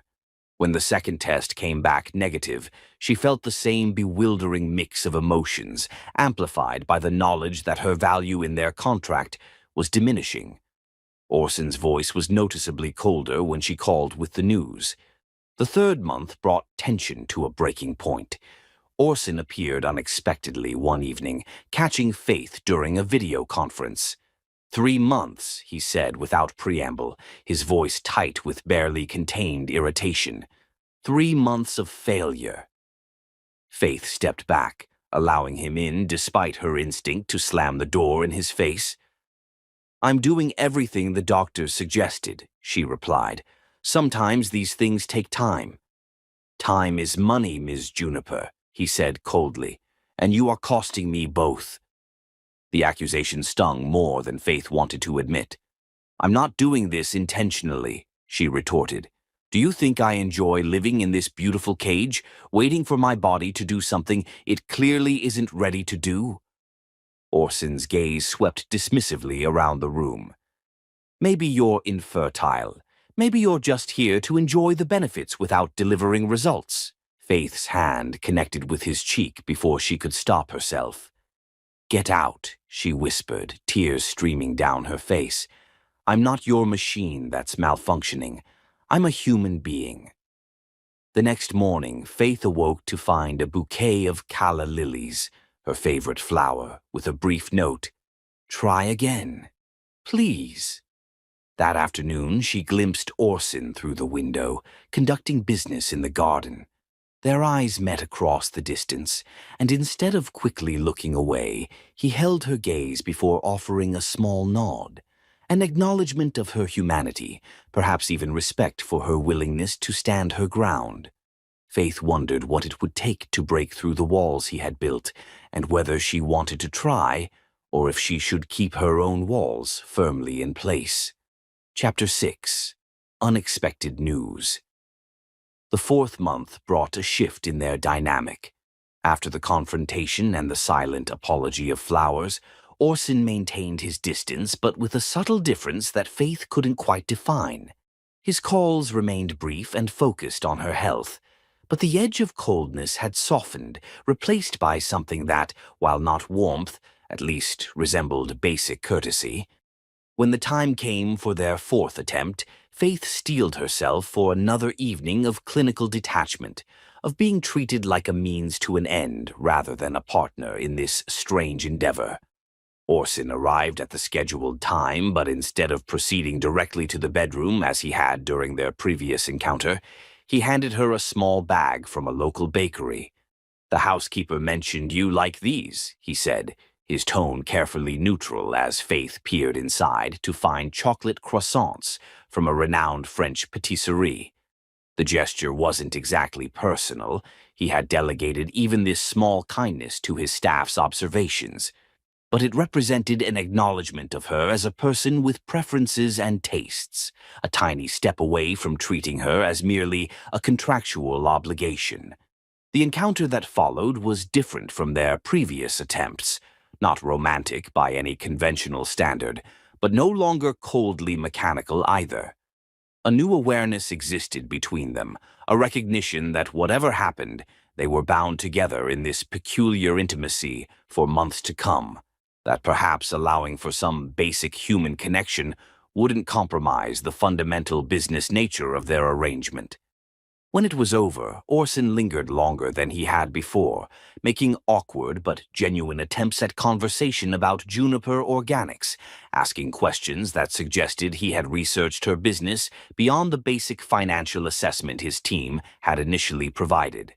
When the second test came back negative, she felt the same bewildering mix of emotions, amplified by the knowledge that her value in their contract was diminishing. Orson's voice was noticeably colder when she called with the news. The third month brought tension to a breaking point. Orson appeared unexpectedly one evening, catching Faith during a video conference. 3 months, he said without preamble, his voice tight with barely contained irritation. 3 months of failure. Faith stepped back, allowing him in despite her instinct to slam the door in his face. "I'm doing everything the doctors suggested," she replied. "Sometimes these things take time." "Time is money, Ms. Juniper," he said coldly, "and you are costing me both." The accusation stung more than Faith wanted to admit. "I'm not doing this intentionally," she retorted. "Do you think I enjoy living in this beautiful cage, waiting for my body to do something it clearly isn't ready to do?" Orson's gaze swept dismissively around the room. "Maybe you're infertile. Maybe you're just here to enjoy the benefits without delivering results." Faith's hand connected with his cheek before she could stop herself. "Get out," she whispered, tears streaming down her face. "I'm not your machine that's malfunctioning. I'm a human being." The next morning, Faith awoke to find a bouquet of calla lilies, her favorite flower, with a brief note, "Try again, please." That afternoon, she glimpsed Orson through the window, conducting business in the garden. Their eyes met across the distance, and instead of quickly looking away, he held her gaze before offering a small nod, an acknowledgement of her humanity, perhaps even respect for her willingness to stand her ground. Faith wondered what it would take to break through the walls he had built, and whether she wanted to try, or if she should keep her own walls firmly in place. Chapter 6. Unexpected News. The fourth month brought a shift in their dynamic. After the confrontation and the silent apology of flowers, Orson maintained his distance, but with a subtle difference that Faith couldn't quite define. His calls remained brief and focused on her health, but the edge of coldness had softened, replaced by something that, while not warmth, at least resembled basic courtesy. When the time came for their fourth attempt, Faith steeled herself for another evening of clinical detachment, of being treated like a means to an end rather than a partner in this strange endeavor. Orson arrived at the scheduled time, but instead of proceeding directly to the bedroom as he had during their previous encounter, he handed her a small bag from a local bakery. "The housekeeper mentioned you like these," he said, his tone carefully neutral as Faith peered inside to find chocolate croissants from a renowned French patisserie. The gesture wasn't exactly personal. He had delegated even this small kindness to his staff's observations, but it represented an acknowledgement of her as a person with preferences and tastes, a tiny step away from treating her as merely a contractual obligation. The encounter that followed was different from their previous attempts. Not romantic by any conventional standard, but no longer coldly mechanical either. A new awareness existed between them, a recognition that whatever happened, they were bound together in this peculiar intimacy for months to come, that perhaps allowing for some basic human connection wouldn't compromise the fundamental business nature of their arrangement. When it was over, Orson lingered longer than he had before, making awkward but genuine attempts at conversation about Juniper Organics, asking questions that suggested he had researched her business beyond the basic financial assessment his team had initially provided.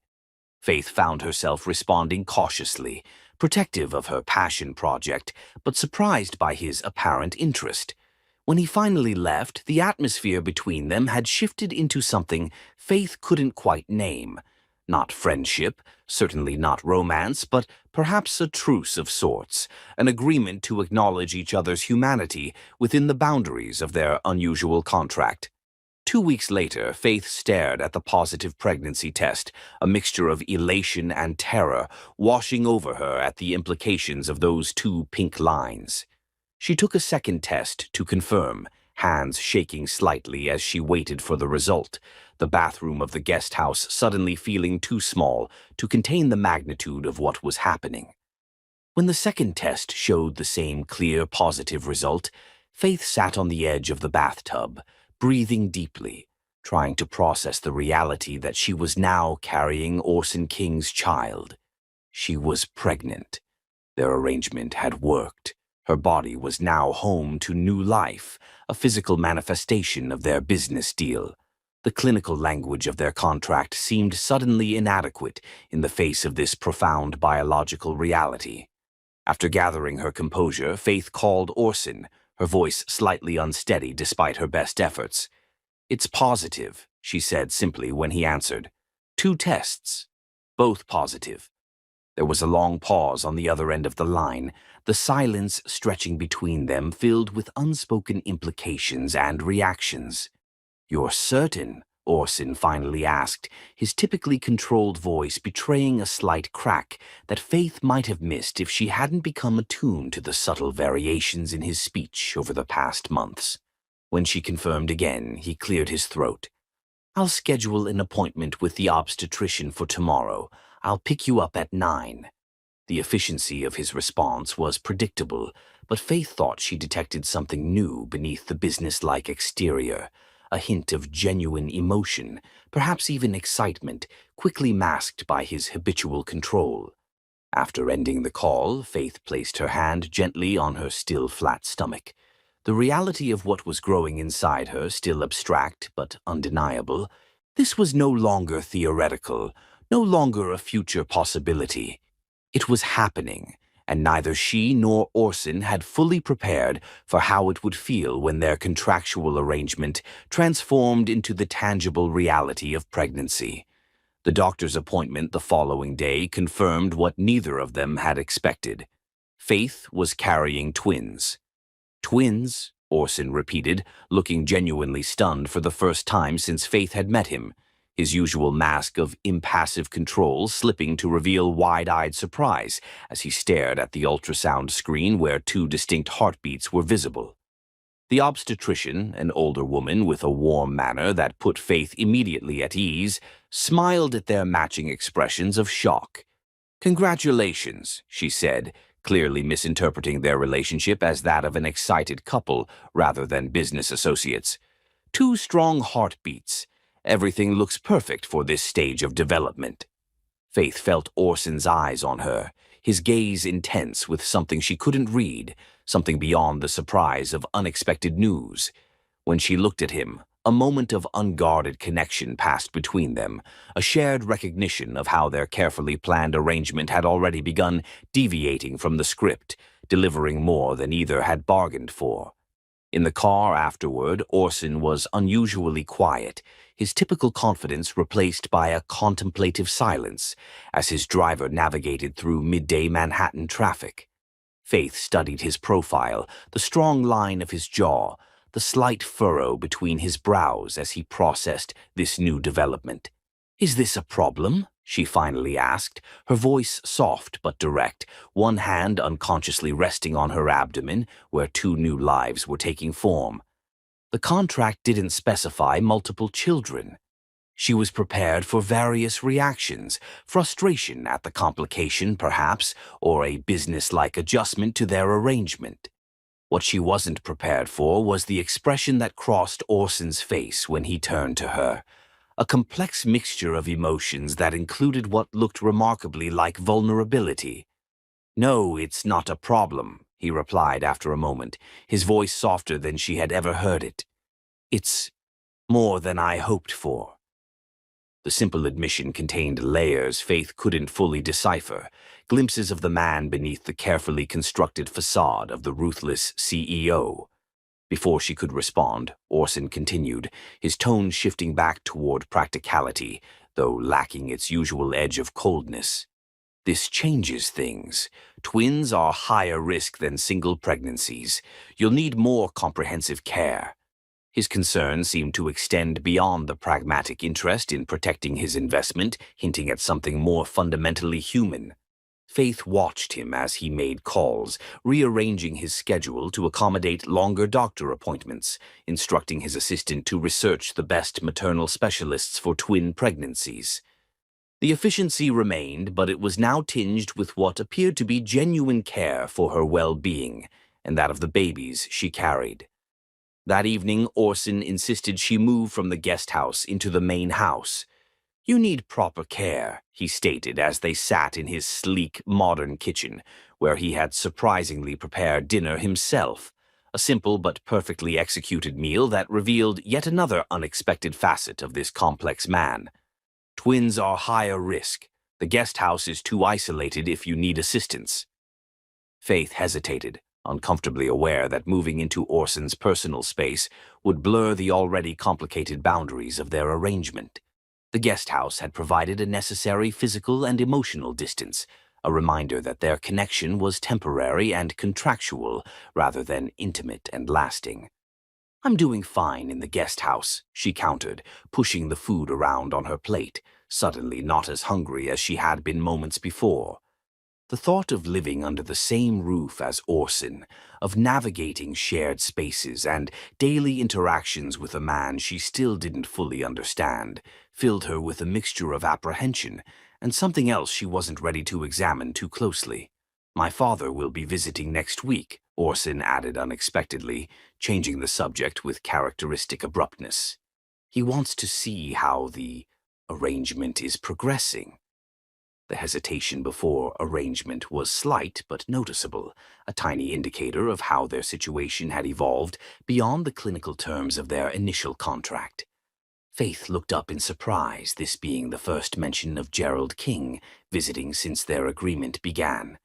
Faith found herself responding cautiously, protective of her passion project, but surprised by his apparent interest. When he finally left, the atmosphere between them had shifted into something Faith couldn't quite name. Not friendship, certainly not romance, but perhaps a truce of sorts, an agreement to acknowledge each other's humanity within the boundaries of their unusual contract. 2 weeks later, Faith stared at the positive pregnancy test, a mixture of elation and terror washing over her at the implications of those two pink lines. She took a second test to confirm, hands shaking slightly as she waited for the result, the bathroom of the guest house suddenly feeling too small to contain the magnitude of what was happening. When the second test showed the same clear positive result, Faith sat on the edge of the bathtub, breathing deeply, trying to process the reality that she was now carrying Orson King's child. She was pregnant. Their arrangement had worked. Her body was now home to new life, a physical manifestation of their business deal. The clinical language of their contract seemed suddenly inadequate in the face of this profound biological reality. After gathering her composure, Faith called Orson, her voice slightly unsteady despite her best efforts. "It's positive," she said simply when he answered. "2 tests. Both positive." There was a long pause on the other end of the line, the silence stretching between them filled with unspoken implications and reactions. "You're certain?" Orson finally asked, his typically controlled voice betraying a slight crack that Faith might have missed if she hadn't become attuned to the subtle variations in his speech over the past months. When she confirmed again, he cleared his throat. "I'll schedule an appointment with the obstetrician for tomorrow. I'll pick you up at 9. The efficiency of his response was predictable, but Faith thought she detected something new beneath the businesslike exterior, a hint of genuine emotion, perhaps even excitement, quickly masked by his habitual control. After ending the call, Faith placed her hand gently on her still flat stomach. The reality of what was growing inside her, still abstract but undeniable, this was no longer theoretical, no longer a future possibility. It was happening, and neither she nor Orson had fully prepared for how it would feel when their contractual arrangement transformed into the tangible reality of pregnancy. The doctor's appointment the following day confirmed what neither of them had expected. Faith was carrying twins. "Twins?" Orson repeated, looking genuinely stunned for the first time since Faith had met him, his usual mask of impassive control slipping to reveal wide-eyed surprise as he stared at the ultrasound screen where 2 distinct heartbeats were visible. The obstetrician, an older woman with a warm manner that put Faith immediately at ease, smiled at their matching expressions of shock. "Congratulations," she said, clearly misinterpreting their relationship as that of an excited couple rather than business associates. "2 strong heartbeats. Everything looks perfect for this stage of development." Faith felt Orson's eyes on her, his gaze intense with something she couldn't read, something beyond the surprise of unexpected news. When she looked at him, a moment of unguarded connection passed between them, a shared recognition of how their carefully planned arrangement had already begun deviating from the script, delivering more than either had bargained for. In the car afterward, Orson was unusually quiet, his typical confidence replaced by a contemplative silence as his driver navigated through midday Manhattan traffic. Faith studied his profile, the strong line of his jaw, the slight furrow between his brows as he processed this new development. "Is this a problem?" she finally asked, her voice soft but direct, one hand unconsciously resting on her abdomen where 2 new lives were taking form. The contract didn't specify multiple children. She was prepared for various reactions, frustration at the complication perhaps, or a business-like adjustment to their arrangement. What she wasn't prepared for was the expression that crossed Orson's face when he turned to her. A complex mixture of emotions that included what looked remarkably like vulnerability. "No, it's not a problem," he replied after a moment, his voice softer than she had ever heard it. "It's more than I hoped for." The simple admission contained layers Faith couldn't fully decipher, glimpses of the man beneath the carefully constructed facade of the ruthless CEO. Before she could respond, Orson continued, his tone shifting back toward practicality, though lacking its usual edge of coldness. "This changes things. Twins are higher risk than single pregnancies. You'll need more comprehensive care." His concern seemed to extend beyond the pragmatic interest in protecting his investment, hinting at something more fundamentally human. Faith watched him as he made calls, rearranging his schedule to accommodate longer doctor appointments, instructing his assistant to research the best maternal specialists for twin pregnancies. The efficiency remained, but it was now tinged with what appeared to be genuine care for her well-being and that of the babies she carried. That evening, Orson insisted she move from the guest house into the main house. "You need proper care," he stated as they sat in his sleek, modern kitchen, where he had surprisingly prepared dinner himself, a simple but perfectly executed meal that revealed yet another unexpected facet of this complex man. "Twins are higher risk. The guest house is too isolated if you need assistance." Faith hesitated, uncomfortably aware that moving into Orson's personal space would blur the already complicated boundaries of their arrangement. The guest house had provided a necessary physical and emotional distance, a reminder that their connection was temporary and contractual rather than intimate and lasting. "I'm doing fine in the guest house," she countered, pushing the food around on her plate, suddenly not as hungry as she had been moments before. The thought of living under the same roof as Orson, of navigating shared spaces and daily interactions with a man she still didn't fully understand, filled her with a mixture of apprehension and something else she wasn't ready to examine too closely. "My father will be visiting next week," Orson added unexpectedly, changing the subject with characteristic abruptness. "He wants to see how the arrangement is progressing." The hesitation before arrangement was slight but noticeable, a tiny indicator of how their situation had evolved beyond the clinical terms of their initial contract. Faith looked up in surprise, this being the first mention of Gerald King visiting since their agreement began.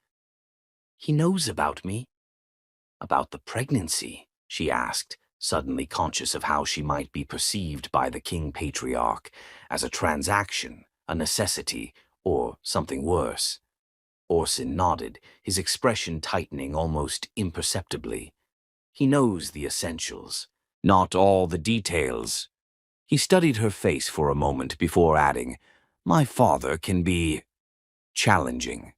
"He knows about me?" "About the pregnancy?" she asked, suddenly conscious of how she might be perceived by the King patriarch as a transaction, a necessity, or something worse. Orson nodded, his expression tightening almost imperceptibly. "He knows the essentials, not all the details." He studied her face for a moment before adding, "My father can be challenging.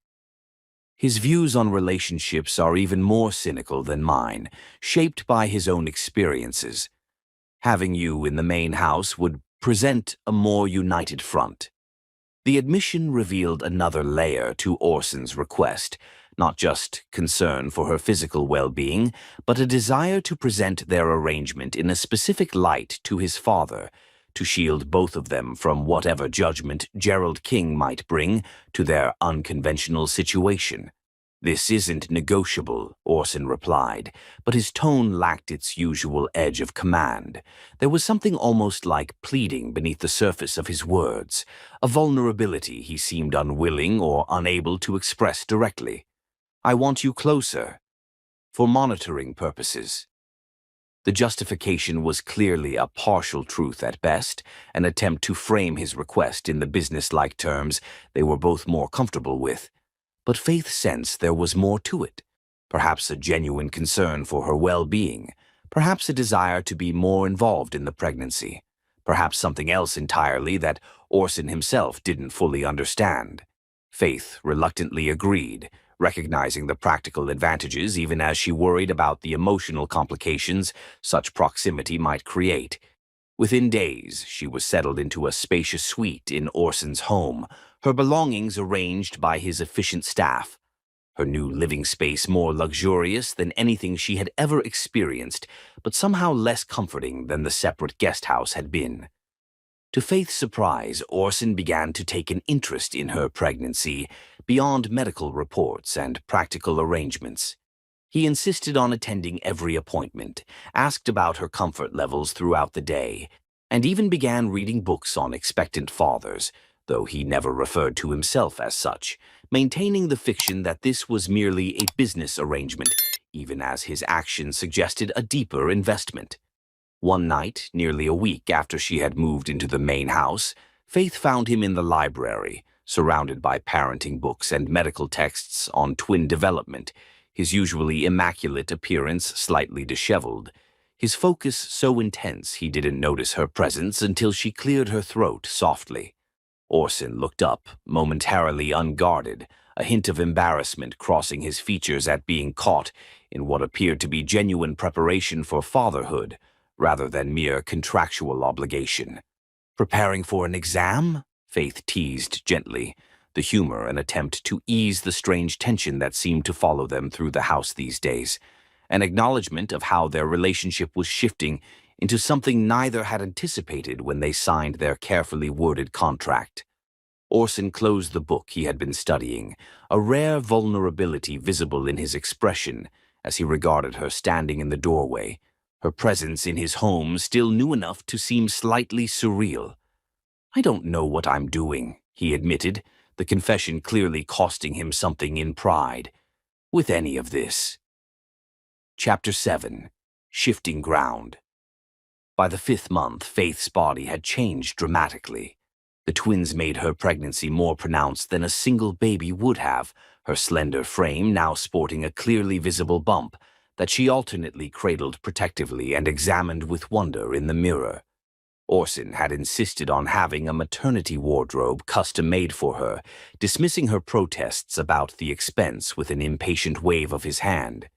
His views on relationships are even more cynical than mine, shaped by his own experiences. Having you in the main house would present a more united front." The admission revealed another layer to Orson's request, not just concern for her physical well-being, but a desire to present their arrangement in a specific light to his father, to shield both of them from whatever judgment Gerald King might bring to their unconventional situation. "This isn't negotiable," Orson replied, but his tone lacked its usual edge of command. There was something almost like pleading beneath the surface of his words, a vulnerability he seemed unwilling or unable to express directly. "I want you closer, for monitoring purposes." The justification was clearly a partial truth at best, an attempt to frame his request in the business-like terms they were both more comfortable with. But Faith sensed there was more to it, perhaps a genuine concern for her well-being, perhaps a desire to be more involved in the pregnancy, perhaps something else entirely that Orson himself didn't fully understand. Faith reluctantly agreed, recognizing the practical advantages even as she worried about the emotional complications such proximity might create. Within days, she was settled into a spacious suite in Orson's home, her belongings arranged by his efficient staff. Her new living space more luxurious than anything she had ever experienced, but somehow less comforting than the separate guest house had been. To Faith's surprise, Orson began to take an interest in her pregnancy beyond medical reports and practical arrangements. He insisted on attending every appointment, asked about her comfort levels throughout the day, and even began reading books on expectant fathers, though he never referred to himself as such, maintaining the fiction that this was merely a business arrangement, even as his actions suggested a deeper investment. One night, nearly a week after she had moved into the main house, Faith found him in the library, surrounded by parenting books and medical texts on twin development, his usually immaculate appearance slightly disheveled. his focus so intense he didn't notice her presence until she cleared her throat softly. Orson looked up, momentarily unguarded, a hint of embarrassment crossing his features at being caught in what appeared to be genuine preparation for fatherhood, rather than mere contractual obligation. "Preparing for an exam?" Faith teased gently, the humor an attempt to ease the strange tension that seemed to follow them through the house these days, an acknowledgement of how their relationship was shifting into something neither had anticipated when they signed their carefully worded contract. Orson closed the book he had been studying, a rare vulnerability visible in his expression as he regarded her standing in the doorway, her presence in his home still new enough to seem slightly surreal. "I don't know what I'm doing," he admitted, the confession clearly costing him something in pride, "with any of this." Chapter 7. Shifting Ground. By the 5th month, Faith's body had changed dramatically. The twins made her pregnancy more pronounced than a single baby would have, her slender frame now sporting a clearly visible bump that she alternately cradled protectively and examined with wonder in the mirror. Orson had insisted on having a maternity wardrobe custom-made for her, dismissing her protests about the expense with an impatient wave of his hand.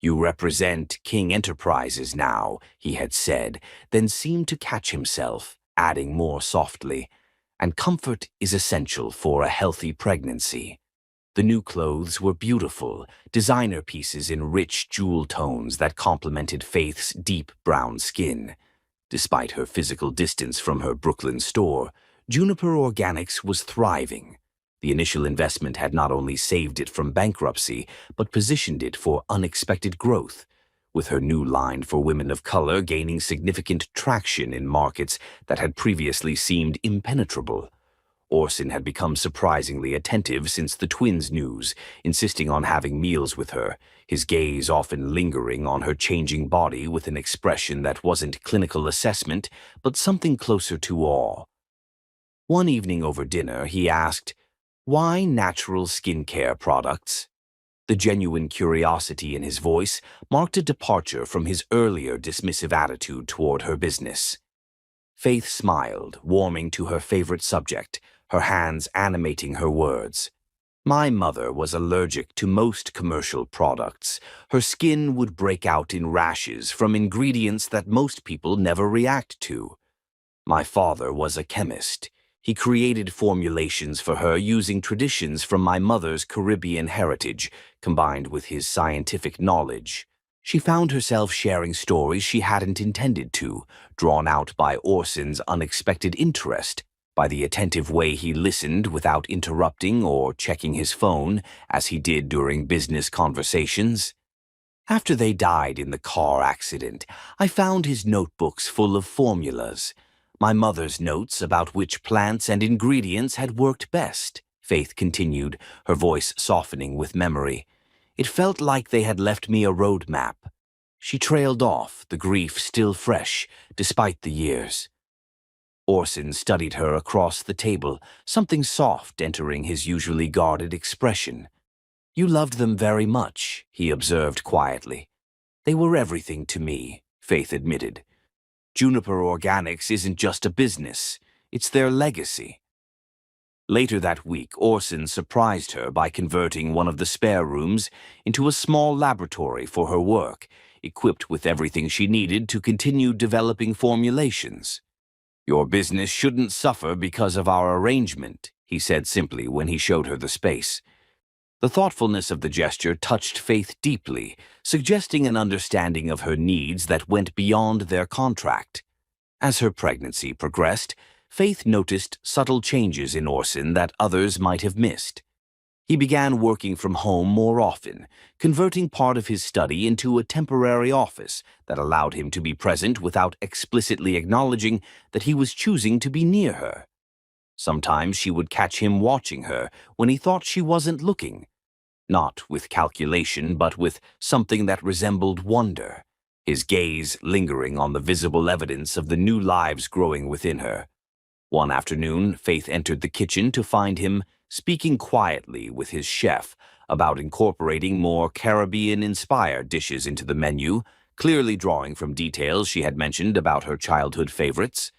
"You represent King Enterprises now," he had said, then seemed to catch himself, adding more softly, "and comfort is essential for a healthy pregnancy." The new clothes were beautiful, designer pieces in rich jewel tones that complemented Faith's deep brown skin. Despite her physical distance from her Brooklyn store, Juniper Organics was thriving. The initial investment had not only saved it from bankruptcy, but positioned it for unexpected growth, with her new line for women of color gaining significant traction in markets that had previously seemed impenetrable. Orson had become surprisingly attentive since the twins' news, insisting on having meals with her, his gaze often lingering on her changing body with an expression that wasn't clinical assessment, but something closer to awe. One evening over dinner, he asked, "Why natural skincare products?" The genuine curiosity in his voice marked a departure from his earlier dismissive attitude toward her business. Faith smiled, warming to her favorite subject, her hands animating her words. "My mother was allergic to most commercial products. Her skin would break out in rashes from ingredients that most people never react to. My father was a chemist. He created formulations for her using traditions from my mother's Caribbean heritage, combined with his scientific knowledge." She found herself sharing stories she hadn't intended to, drawn out by Orson's unexpected interest, by the attentive way he listened without interrupting or checking his phone, as he did during business conversations. "After they died in the car accident, I found his notebooks full of formulas. My mother's notes about which plants and ingredients had worked best," Faith continued, her voice softening with memory. "It felt like they had left me a road map." She trailed off, the grief still fresh, despite the years. Orson studied her across the table, something soft entering his usually guarded expression. "You loved them very much," he observed quietly. "They were everything to me," Faith admitted. "Juniper Organics isn't just a business, it's their legacy." Later that week, Orson surprised her by converting one of the spare rooms into a small laboratory for her work, equipped with everything she needed to continue developing formulations. "Your business shouldn't suffer because of our arrangement," he said simply when he showed her the space. The thoughtfulness of the gesture touched Faith deeply, suggesting an understanding of her needs that went beyond their contract. As her pregnancy progressed, Faith noticed subtle changes in Orson that others might have missed. He began working from home more often, converting part of his study into a temporary office that allowed him to be present without explicitly acknowledging that he was choosing to be near her. Sometimes she would catch him watching her when he thought she wasn't looking, not with calculation but with something that resembled wonder, his gaze lingering on the visible evidence of the new lives growing within her. One afternoon, Faith entered the kitchen to find him speaking quietly with his chef about incorporating more Caribbean-inspired dishes into the menu, clearly drawing from details she had mentioned about her childhood favorites.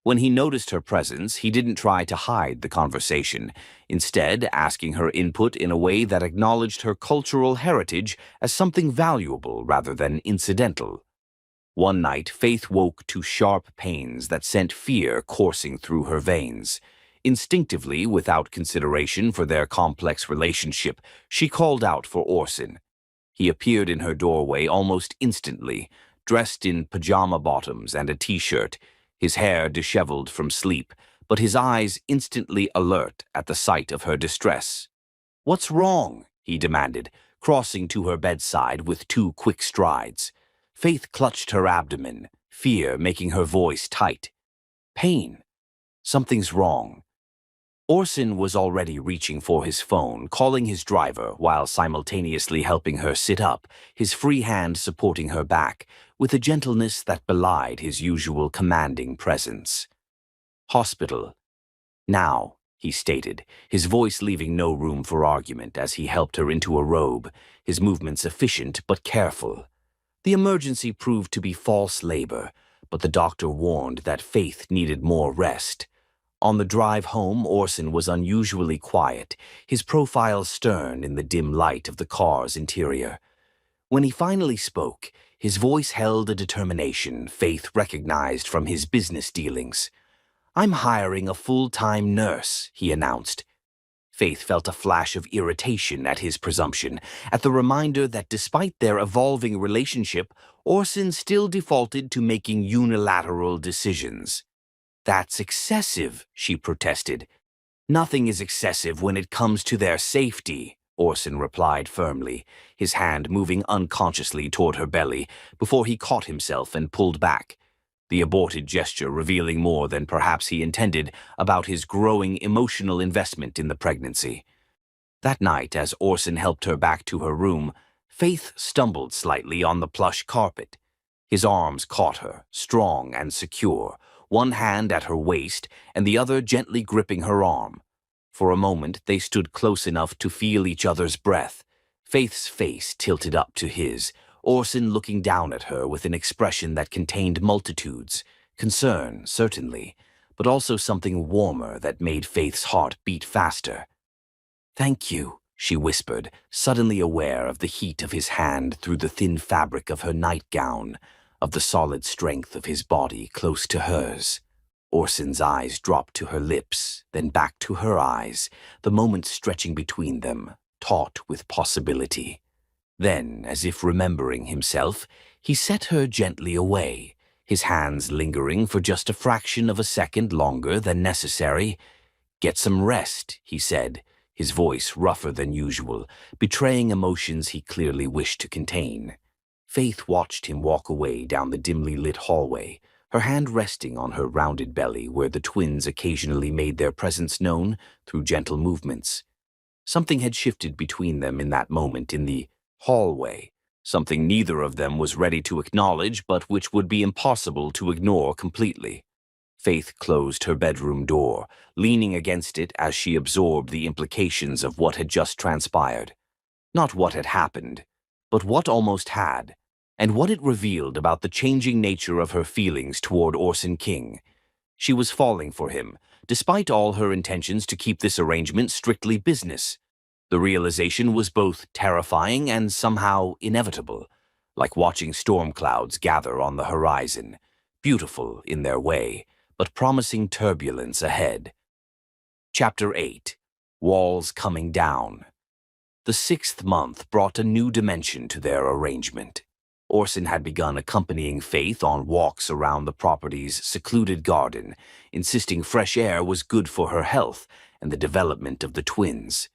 When he noticed her presence, he didn't try to hide the conversation, instead asking her input in a way that acknowledged her cultural heritage as something valuable rather than incidental. One night, Faith woke to sharp pains that sent fear coursing through her veins. Instinctively, without consideration for their complex relationship, she called out for Orson. He appeared in her doorway almost instantly, dressed in pajama bottoms and a t-shirt, his hair disheveled from sleep, but his eyes instantly alert at the sight of her distress. "What's wrong?" he demanded, crossing to her bedside with 2 quick strides. Faith clutched her abdomen, fear making her voice tight. "Pain. Something's wrong." Orson was already reaching for his phone, calling his driver while simultaneously helping her sit up, his free hand supporting her back, with a gentleness that belied his usual commanding presence. "Hospital. Now," he stated, his voice leaving no room for argument as he helped her into a robe, his movements efficient but careful. The emergency proved to be false labor, but the doctor warned that Faith needed more rest. On the drive home, Orson was unusually quiet, his profile stern in the dim light of the car's interior. When he finally spoke, his voice held a determination Faith recognized from his business dealings. "I'm hiring a full-time nurse," he announced. Faith felt a flash of irritation at his presumption, at the reminder that despite their evolving relationship, Orson still defaulted to making unilateral decisions. "That's excessive," she protested. "Nothing is excessive when it comes to their safety," Orson replied firmly, his hand moving unconsciously toward her belly before he caught himself and pulled back, the aborted gesture revealing more than perhaps he intended about his growing emotional investment in the pregnancy. That night, as Orson helped her back to her room, Faith stumbled slightly on the plush carpet. His arms caught her, strong and secure, one hand at her waist and the other gently gripping her arm. For a moment, they stood close enough to feel each other's breath, Faith's face tilted up to his, Orson looking down at her with an expression that contained multitudes, concern, certainly, but also something warmer that made Faith's heart beat faster. "Thank you," she whispered, suddenly aware of the heat of his hand through the thin fabric of her nightgown, of the solid strength of his body close to hers. Orson's eyes dropped to her lips, then back to her eyes, the moment stretching between them, taut with possibility. Then, as if remembering himself, he set her gently away, his hands lingering for just a fraction of a second longer than necessary. "Get some rest," he said, his voice rougher than usual, betraying emotions he clearly wished to contain. Faith watched him walk away down the dimly lit hallway, her hand resting on her rounded belly where the twins occasionally made their presence known through gentle movements. Something had shifted between them in that moment in the hallway, something neither of them was ready to acknowledge but which would be impossible to ignore completely. Faith closed her bedroom door, leaning against it as she absorbed the implications of what had just transpired. Not what had happened, but what almost had, and what it revealed about the changing nature of her feelings toward Orson King. She was falling for him, despite all her intentions to keep this arrangement strictly business. The realization was both terrifying and somehow inevitable, like watching storm clouds gather on the horizon, beautiful in their way, but promising turbulence ahead. Chapter 8. Walls Coming Down. The 6th month brought a new dimension to their arrangement. Orson had begun accompanying Faith on walks around the property's secluded garden, insisting fresh air was good for her health and the development of the twins.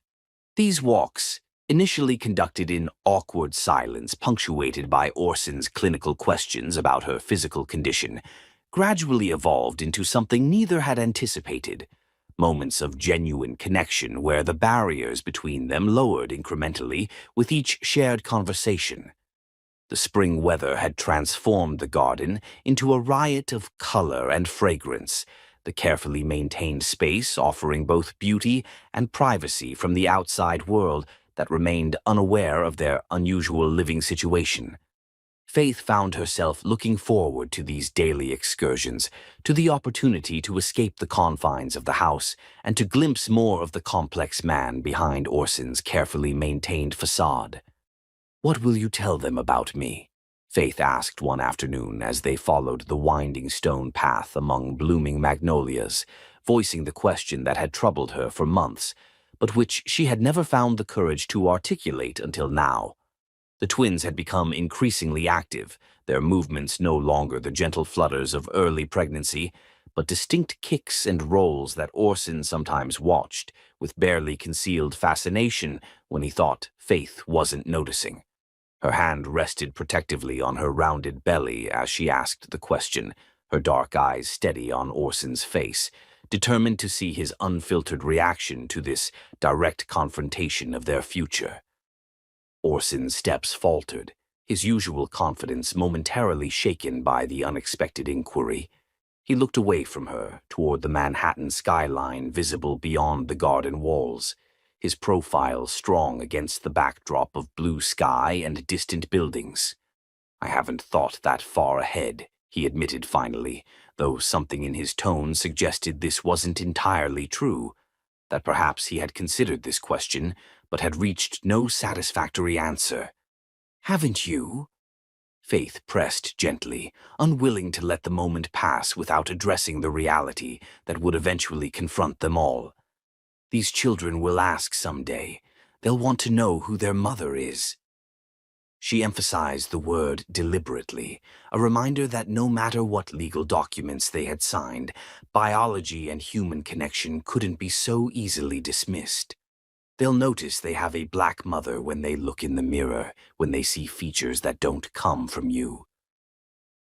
These walks, initially conducted in awkward silence punctuated by Orson's clinical questions about her physical condition, gradually evolved into something neither had anticipated, moments of genuine connection where the barriers between them lowered incrementally with each shared conversation. The spring weather had transformed the garden into a riot of color and fragrance, the carefully maintained space offering both beauty and privacy from the outside world that remained unaware of their unusual living situation. Faith found herself looking forward to these daily excursions, to the opportunity to escape the confines of the house and to glimpse more of the complex man behind Orson's carefully maintained facade. "What will you tell them about me?" Faith asked one afternoon as they followed the winding stone path among blooming magnolias, voicing the question that had troubled her for months, but which she had never found the courage to articulate until now. The twins had become increasingly active, their movements no longer the gentle flutters of early pregnancy, but distinct kicks and rolls that Orson sometimes watched with barely concealed fascination when he thought Faith wasn't noticing. Her hand rested protectively on her rounded belly as she asked the question, her dark eyes steady on Orson's face, determined to see his unfiltered reaction to this direct confrontation of their future. Orson's steps faltered, his usual confidence momentarily shaken by the unexpected inquiry. He looked away from her, toward the Manhattan skyline visible beyond the garden walls, his profile strong against the backdrop of blue sky and distant buildings. "I haven't thought that far ahead," he admitted finally, though something in his tone suggested this wasn't entirely true, that perhaps he had considered this question, but had reached no satisfactory answer. "Haven't you?" Faith pressed gently, unwilling to let the moment pass without addressing the reality that would eventually confront them all. "These children will ask someday. They'll want to know who their mother is." She emphasized the word deliberately, a reminder that no matter what legal documents they had signed, biology and human connection couldn't be so easily dismissed. They'll notice they have a black mother when they look in the mirror, when they see features that don't come from you.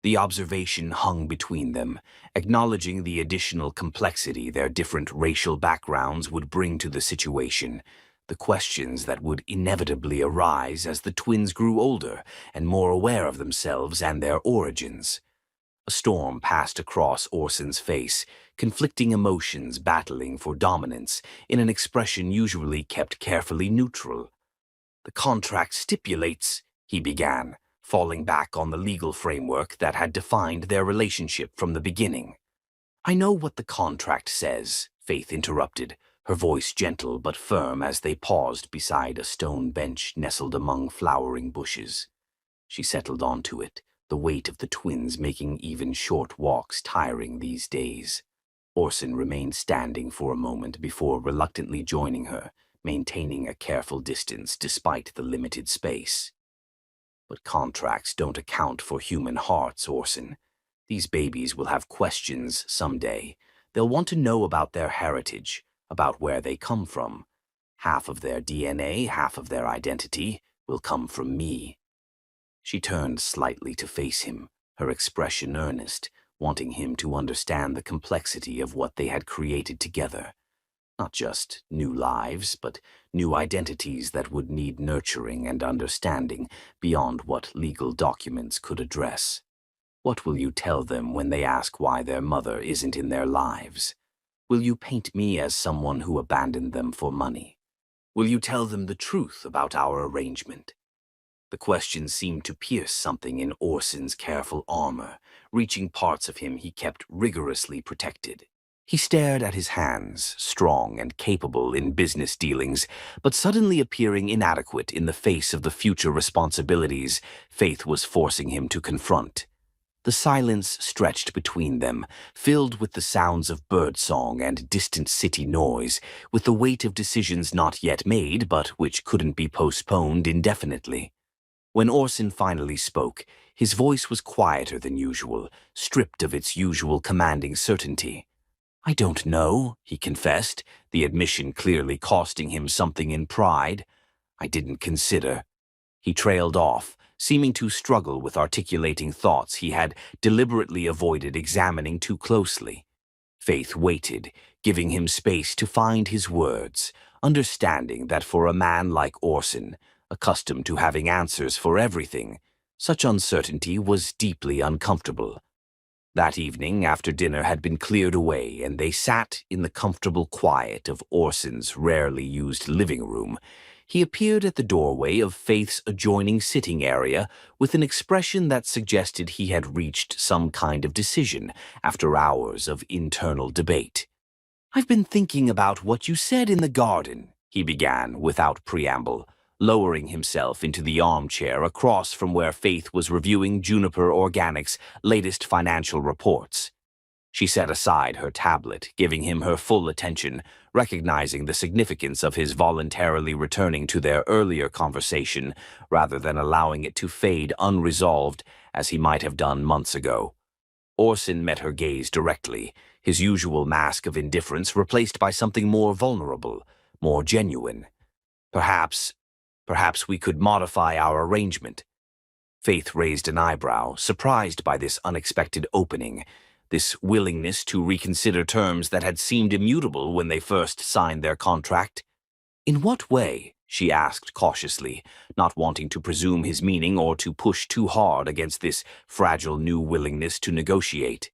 The observation hung between them, acknowledging the additional complexity their different racial backgrounds would bring to the situation, the questions that would inevitably arise as the twins grew older and more aware of themselves and their origins. A storm passed across Orson's face, conflicting emotions battling for dominance in an expression usually kept carefully neutral. "The contract stipulates," he began, falling back on the legal framework that had defined their relationship from the beginning. "I know what the contract says," Faith interrupted, her voice gentle but firm as they paused beside a stone bench nestled among flowering bushes. She settled onto it, the weight of the twins making even short walks tiring these days. Orson remained standing for a moment before reluctantly joining her, maintaining a careful distance despite the limited space. "But contracts don't account for human hearts, Orson. These babies will have questions someday. They'll want to know about their heritage, about where they come from. Half of their DNA, half of their identity, will come from me." She turned slightly to face him, her expression earnest, wanting him to understand the complexity of what they had created together. Not just new lives, but new identities that would need nurturing and understanding beyond what legal documents could address. "What will you tell them when they ask why their mother isn't in their lives? Will you paint me as someone who abandoned them for money? Will you tell them the truth about our arrangement?" The question seemed to pierce something in Orson's careful armor, reaching parts of him he kept rigorously protected. He stared at his hands, strong and capable in business dealings, but suddenly appearing inadequate in the face of the future responsibilities Faith was forcing him to confront. The silence stretched between them, filled with the sounds of birdsong and distant city noise, with the weight of decisions not yet made but which couldn't be postponed indefinitely. When Orson finally spoke, his voice was quieter than usual, stripped of its usual commanding certainty. "I don't know," he confessed, the admission clearly costing him something in pride. "I didn't consider." He trailed off, seeming to struggle with articulating thoughts he had deliberately avoided examining too closely. Faith waited, giving him space to find his words, understanding that for a man like Orson, accustomed to having answers for everything, such uncertainty was deeply uncomfortable. That evening, after dinner had been cleared away and they sat in the comfortable quiet of Orson's rarely used living room, He appeared at the doorway of Faith's adjoining sitting area with an expression that suggested he had reached some kind of decision after hours of internal debate. "I've been thinking about what you said in the garden," he began without preamble, lowering himself into the armchair across from where Faith was reviewing Juniper Organics' latest financial reports. She set aside her tablet, giving him her full attention, recognizing the significance of his voluntarily returning to their earlier conversation rather than allowing it to fade unresolved as he might have done months ago. Orson met her gaze directly, his usual mask of indifference replaced by something more vulnerable, more genuine. Perhaps we could modify our arrangement." Faith raised an eyebrow, surprised by this unexpected opening, this willingness to reconsider terms that had seemed immutable when they first signed their contract. "In what way?" she asked cautiously, not wanting to presume his meaning or to push too hard against this fragile new willingness to negotiate.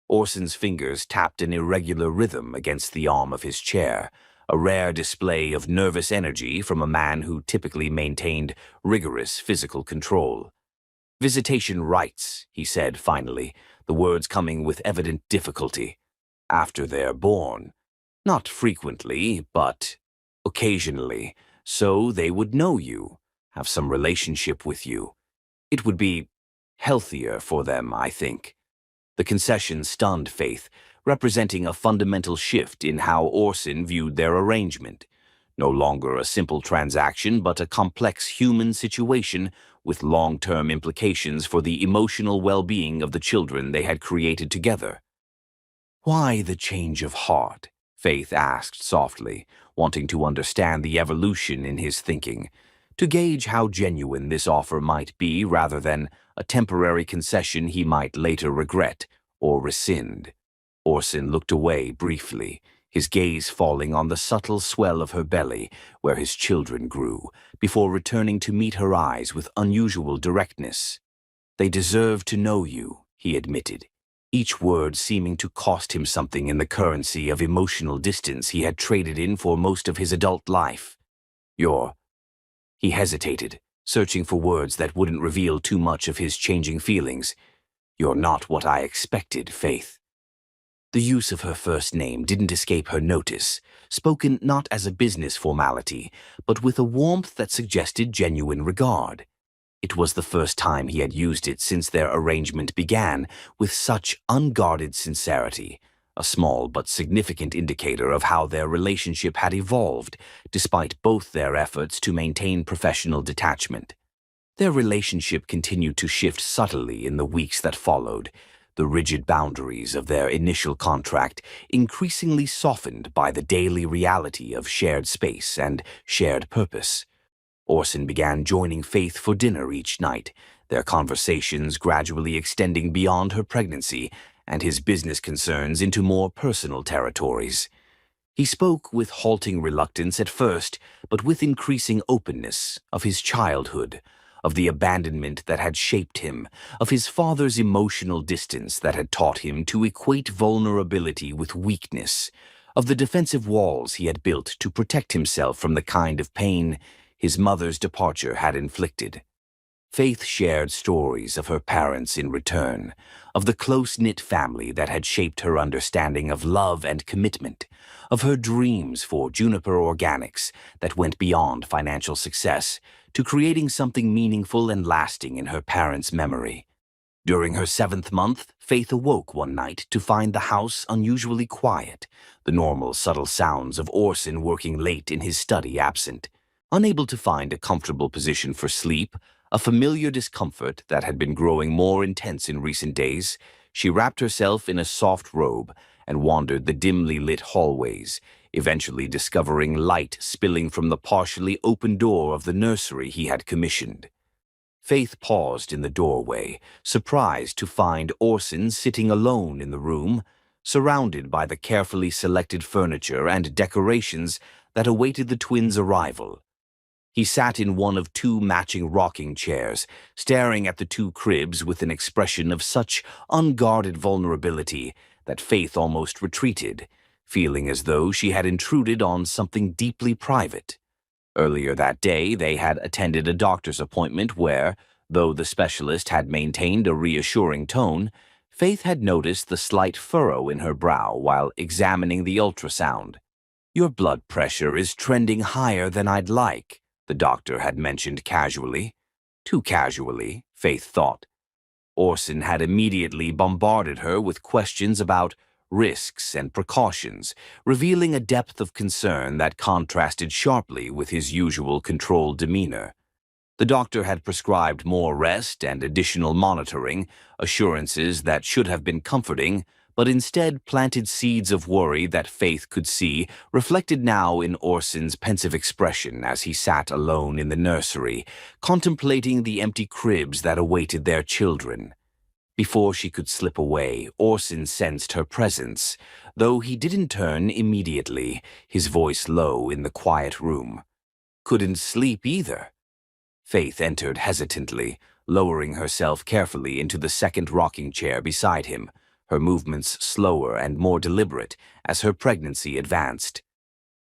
Orson's fingers tapped an irregular rhythm against the arm of his chair, a rare display of nervous energy from a man who typically maintained rigorous physical control. "Visitation rights," he said finally, the words coming with evident difficulty. "After they're born. Not frequently, but occasionally, so they would know you, have some relationship with you. It would be healthier for them, I think." The concession stunned Faith, representing a fundamental shift in how Orson viewed their arrangement. No longer a simple transaction, but a complex human situation with long-term implications for the emotional well-being of the children they had created together. "Why the change of heart?" Faith asked softly, wanting to understand the evolution in his thinking, to gauge how genuine this offer might be rather than a temporary concession he might later regret or rescind. Orson looked away briefly, his gaze falling on the subtle swell of her belly where his children grew, before returning to meet her eyes with unusual directness. "They deserve to know you," he admitted, each word seeming to cost him something in the currency of emotional distance he had traded in for most of his adult life. He hesitated, searching for words that wouldn't reveal too much of his changing feelings. "You're not what I expected, Faith." The use of her first name didn't escape her notice, spoken not as a business formality, but with a warmth that suggested genuine regard. It was the first time he had used it since their arrangement began, with such unguarded sincerity, a small but significant indicator of how their relationship had evolved, despite both their efforts to maintain professional detachment. Their relationship continued to shift subtly in the weeks that followed, the rigid boundaries of their initial contract increasingly softened by the daily reality of shared space and shared purpose. Orson began joining Faith for dinner each night, their conversations gradually extending beyond her pregnancy and his business concerns into more personal territories. He spoke with halting reluctance at first, but with increasing openness, of his childhood, of the abandonment that had shaped him, of his father's emotional distance that had taught him to equate vulnerability with weakness, of the defensive walls he had built to protect himself from the kind of pain his mother's departure had inflicted. Faith shared stories of her parents in return, of the close-knit family that had shaped her understanding of love and commitment, of her dreams for Juniper Organics that went beyond financial success to creating something meaningful and lasting in her parents' memory. During her 7th month, Faith awoke one night to find the house unusually quiet, the normal subtle sounds of Orson working late in his study absent. Unable to find a comfortable position for sleep, a familiar discomfort that had been growing more intense in recent days, she wrapped herself in a soft robe and wandered the dimly lit hallways, eventually discovering light spilling from the partially open door of the nursery he had commissioned. Faith paused in the doorway, surprised to find Orson sitting alone in the room, surrounded by the carefully selected furniture and decorations that awaited the twins' arrival. He sat in one of 2 matching rocking chairs, staring at the 2 cribs with an expression of such unguarded vulnerability that Faith almost retreated, feeling as though she had intruded on something deeply private. Earlier that day, they had attended a doctor's appointment where, though the specialist had maintained a reassuring tone, Faith had noticed the slight furrow in her brow while examining the ultrasound. "Your blood pressure is trending higher than I'd like," the doctor had mentioned casually. Too casually, Faith thought. Orson had immediately bombarded her with questions about risks and precautions, revealing a depth of concern that contrasted sharply with his usual controlled demeanor. The doctor had prescribed more rest and additional monitoring, assurances that should have been comforting, but instead planted seeds of worry that Faith could see reflected now in Orson's pensive expression as he sat alone in the nursery, contemplating the empty cribs that awaited their children. Before she could slip away, Orson sensed her presence, though he didn't turn immediately, his voice low in the quiet room. "Couldn't sleep either." Faith entered hesitantly, lowering herself carefully into the second rocking chair beside him, her movements slower and more deliberate as her pregnancy advanced.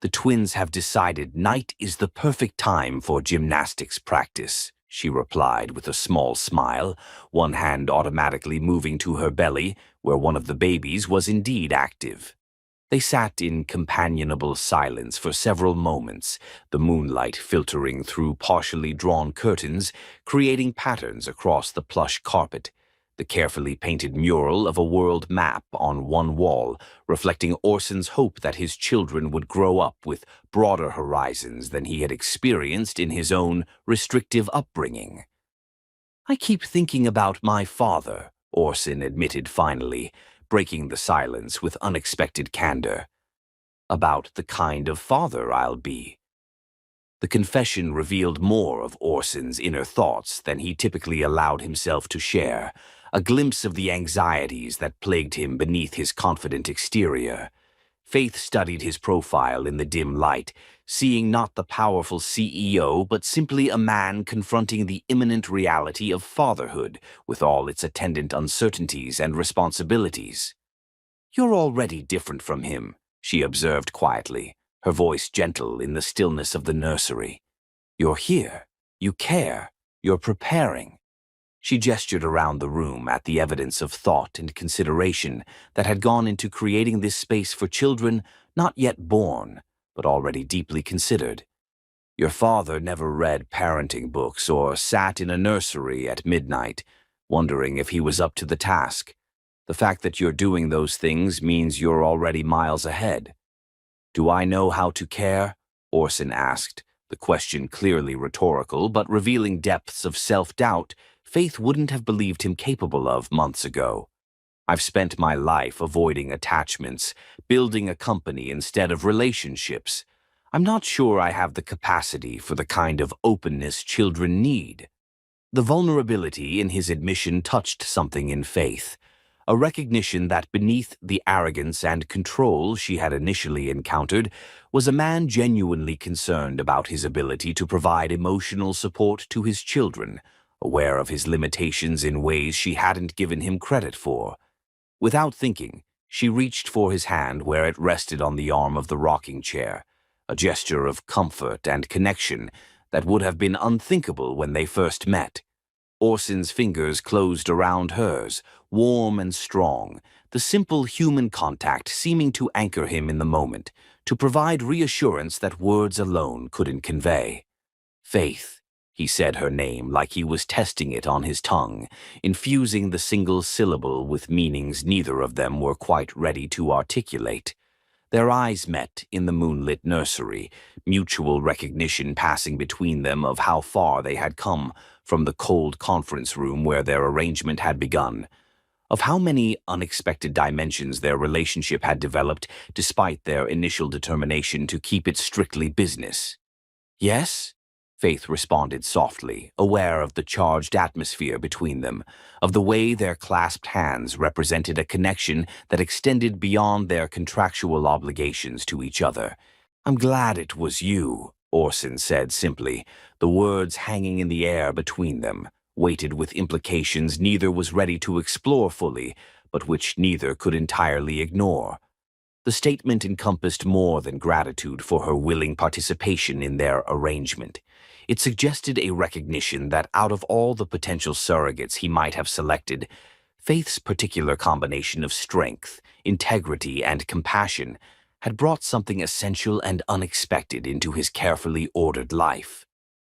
"The twins have decided night is the perfect time for gymnastics practice," she replied with a small smile, one hand automatically moving to her belly, where one of the babies was indeed active. They sat in companionable silence for several moments, the moonlight filtering through partially drawn curtains, creating patterns across the plush carpet, the carefully painted mural of a world map on one wall, reflecting Orson's hope that his children would grow up with broader horizons than he had experienced in his own restrictive upbringing. "I keep thinking about my father," Orson admitted finally, breaking the silence with unexpected candor. "About the kind of father I'll be." The confession revealed more of Orson's inner thoughts than he typically allowed himself to share, a glimpse of the anxieties that plagued him beneath his confident exterior. Faith studied his profile in the dim light, seeing not the powerful CEO but simply a man confronting the imminent reality of fatherhood with all its attendant uncertainties and responsibilities. "You're already different from him," she observed quietly, her voice gentle in the stillness of the nursery. "You're here. You care. You're preparing." She gestured around the room at the evidence of thought and consideration that had gone into creating this space for children not yet born, but already deeply considered. "Your father never read parenting books or sat in a nursery at midnight, wondering if he was up to the task. The fact that you're doing those things means you're already miles ahead." "Do I know how to care?" Orson asked, the question clearly rhetorical but revealing depths of self-doubt Faith wouldn't have believed him capable of months ago. "I've spent my life avoiding attachments, building a company instead of relationships. I'm not sure I have the capacity for the kind of openness children need." The vulnerability in his admission touched something in Faith, a recognition that beneath the arrogance and control she had initially encountered was a man genuinely concerned about his ability to provide emotional support to his children, aware of his limitations in ways she hadn't given him credit for. Without thinking, she reached for his hand where it rested on the arm of the rocking chair, a gesture of comfort and connection that would have been unthinkable when they first met. Orson's fingers closed around hers, warm and strong, the simple human contact seeming to anchor him in the moment, to provide reassurance that words alone couldn't convey. "Faith," he said her name like he was testing it on his tongue, infusing the single syllable with meanings neither of them were quite ready to articulate. Their eyes met in the moonlit nursery, mutual recognition passing between them of how far they had come from the cold conference room where their arrangement had begun, of how many unexpected dimensions their relationship had developed despite their initial determination to keep it strictly business. "Yes?" Faith responded softly, aware of the charged atmosphere between them, of the way their clasped hands represented a connection that extended beyond their contractual obligations to each other. "I'm glad it was you," Orson said simply, the words hanging in the air between them, weighted with implications neither was ready to explore fully, but which neither could entirely ignore. The statement encompassed more than gratitude for her willing participation in their arrangement. It suggested a recognition that out of all the potential surrogates he might have selected, Faith's particular combination of strength, integrity, and compassion had brought something essential and unexpected into his carefully ordered life.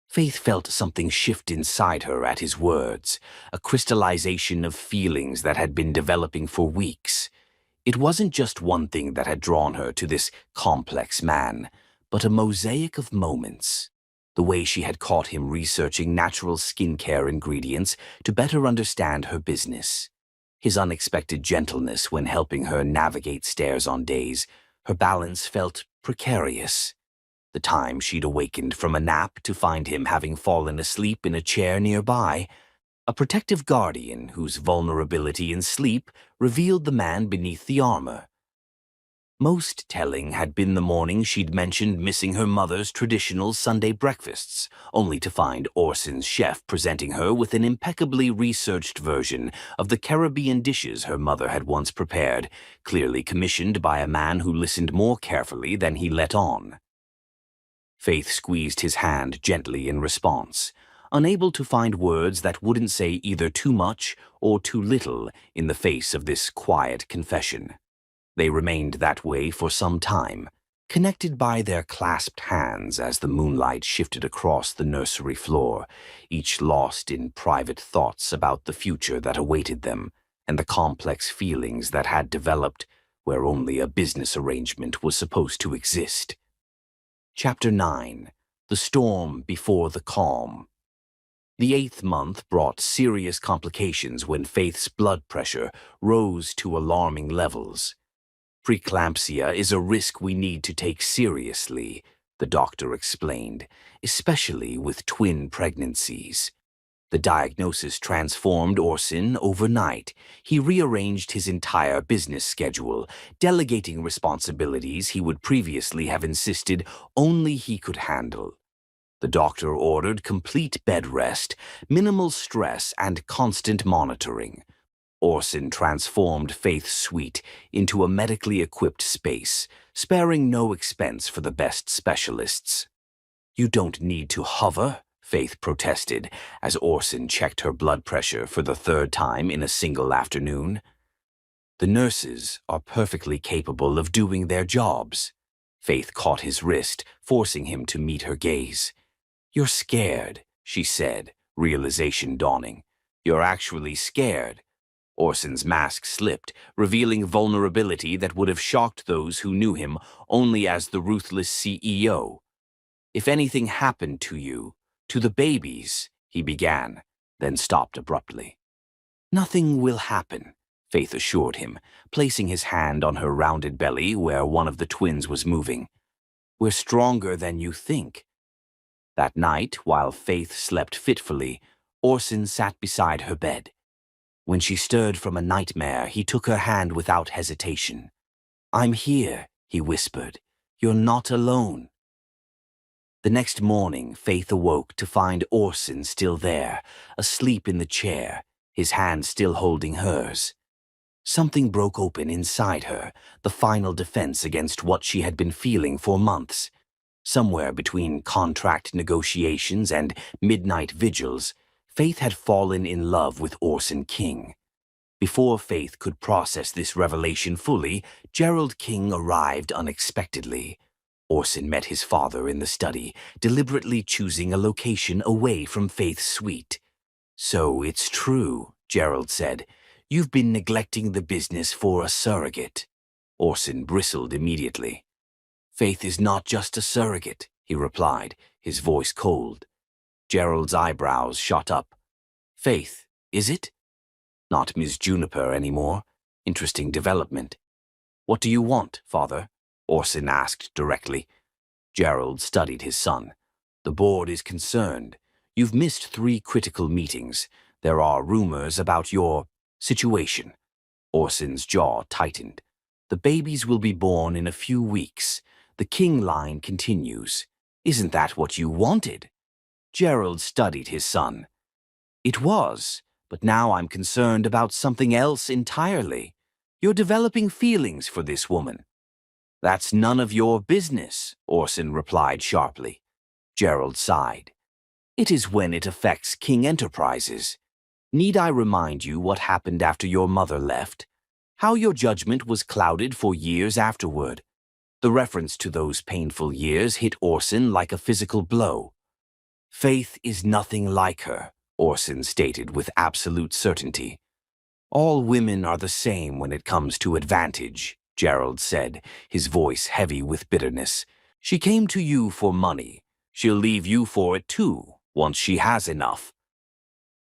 Faith felt something shift inside her at his words, a crystallization of feelings that had been developing for weeks. It wasn't just one thing that had drawn her to this complex man, but a mosaic of moments. The way she had caught him researching natural skincare ingredients to better understand her business. His unexpected gentleness when helping her navigate stairs on days her balance felt precarious. The time she'd awakened from a nap to find him having fallen asleep in a chair nearby, a protective guardian whose vulnerability in sleep revealed the man beneath the armor. Most telling had been the morning she'd mentioned missing her mother's traditional Sunday breakfasts, only to find Orson's chef presenting her with an impeccably researched version of the Caribbean dishes her mother had once prepared, clearly commissioned by a man who listened more carefully than he let on. Faith squeezed his hand gently in response, unable to find words that wouldn't say either too much or too little in the face of this quiet confession. They remained that way for some time, connected by their clasped hands as the moonlight shifted across the nursery floor, each lost in private thoughts about the future that awaited them and the complex feelings that had developed where only a business arrangement was supposed to exist. Chapter 9. The Storm Before the Calm. The 8th month brought serious complications when Faith's blood pressure rose to alarming levels. Preeclampsia is a risk we need to take seriously, the doctor explained, especially with twin pregnancies. The diagnosis transformed Orson overnight. He rearranged his entire business schedule, delegating responsibilities he would previously have insisted only he could handle. The doctor ordered complete bed rest, minimal stress, and constant monitoring. Orson transformed Faith's suite into a medically equipped space, sparing no expense for the best specialists. "You don't need to hover," Faith protested as Orson checked her blood pressure for the 3rd time in a single afternoon. "The nurses are perfectly capable of doing their jobs." Faith caught his wrist, forcing him to meet her gaze. "You're scared," she said, realization dawning. "You're actually scared." Orson's mask slipped, revealing vulnerability that would have shocked those who knew him only as the ruthless CEO. "If anything happened to you, to the babies," he began, then stopped abruptly. "Nothing will happen," Faith assured him, placing his hand on her rounded belly where one of the twins was moving. "We're stronger than you think." That night, while Faith slept fitfully, Orson sat beside her bed. When she stirred from a nightmare, he took her hand without hesitation. "I'm here," he whispered. "You're not alone." The next morning, Faith awoke to find Orson still there, asleep in the chair, his hand still holding hers. Something broke open inside her, the final defense against what she had been feeling for months. Somewhere between contract negotiations and midnight vigils, Faith had fallen in love with Orson King. Before Faith could process this revelation fully, Gerald King arrived unexpectedly. Orson met his father in the study, deliberately choosing a location away from Faith's suite. "So it's true," Gerald said. "You've been neglecting the business for a surrogate." Orson bristled immediately. "Faith is not just a surrogate," he replied, his voice cold. Gerald's eyebrows shot up. "Faith, is it?" "Not Ms. Juniper anymore. Interesting development." "What do you want, father?" Orson asked directly. Gerald studied his son. "The board is concerned. You've missed 3 critical meetings. There are rumors about your situation." Orson's jaw tightened. "The babies will be born in a few weeks. The King line continues. Isn't that what you wanted?" Gerald studied his son. "It was, but now I'm concerned about something else entirely. You're developing feelings for this woman." That's none of your business, Orson replied sharply. Gerald sighed. It is when it affects King Enterprises. Need I remind you what happened after your mother left? How your judgment was clouded for years afterward? The reference to those painful years hit Orson like a physical blow. Faith is nothing like her, Orson stated with absolute certainty. All women are the same when it comes to advantage, Gerald said, his voice heavy with bitterness. She came to you for money. She'll leave you for it too, once she has enough.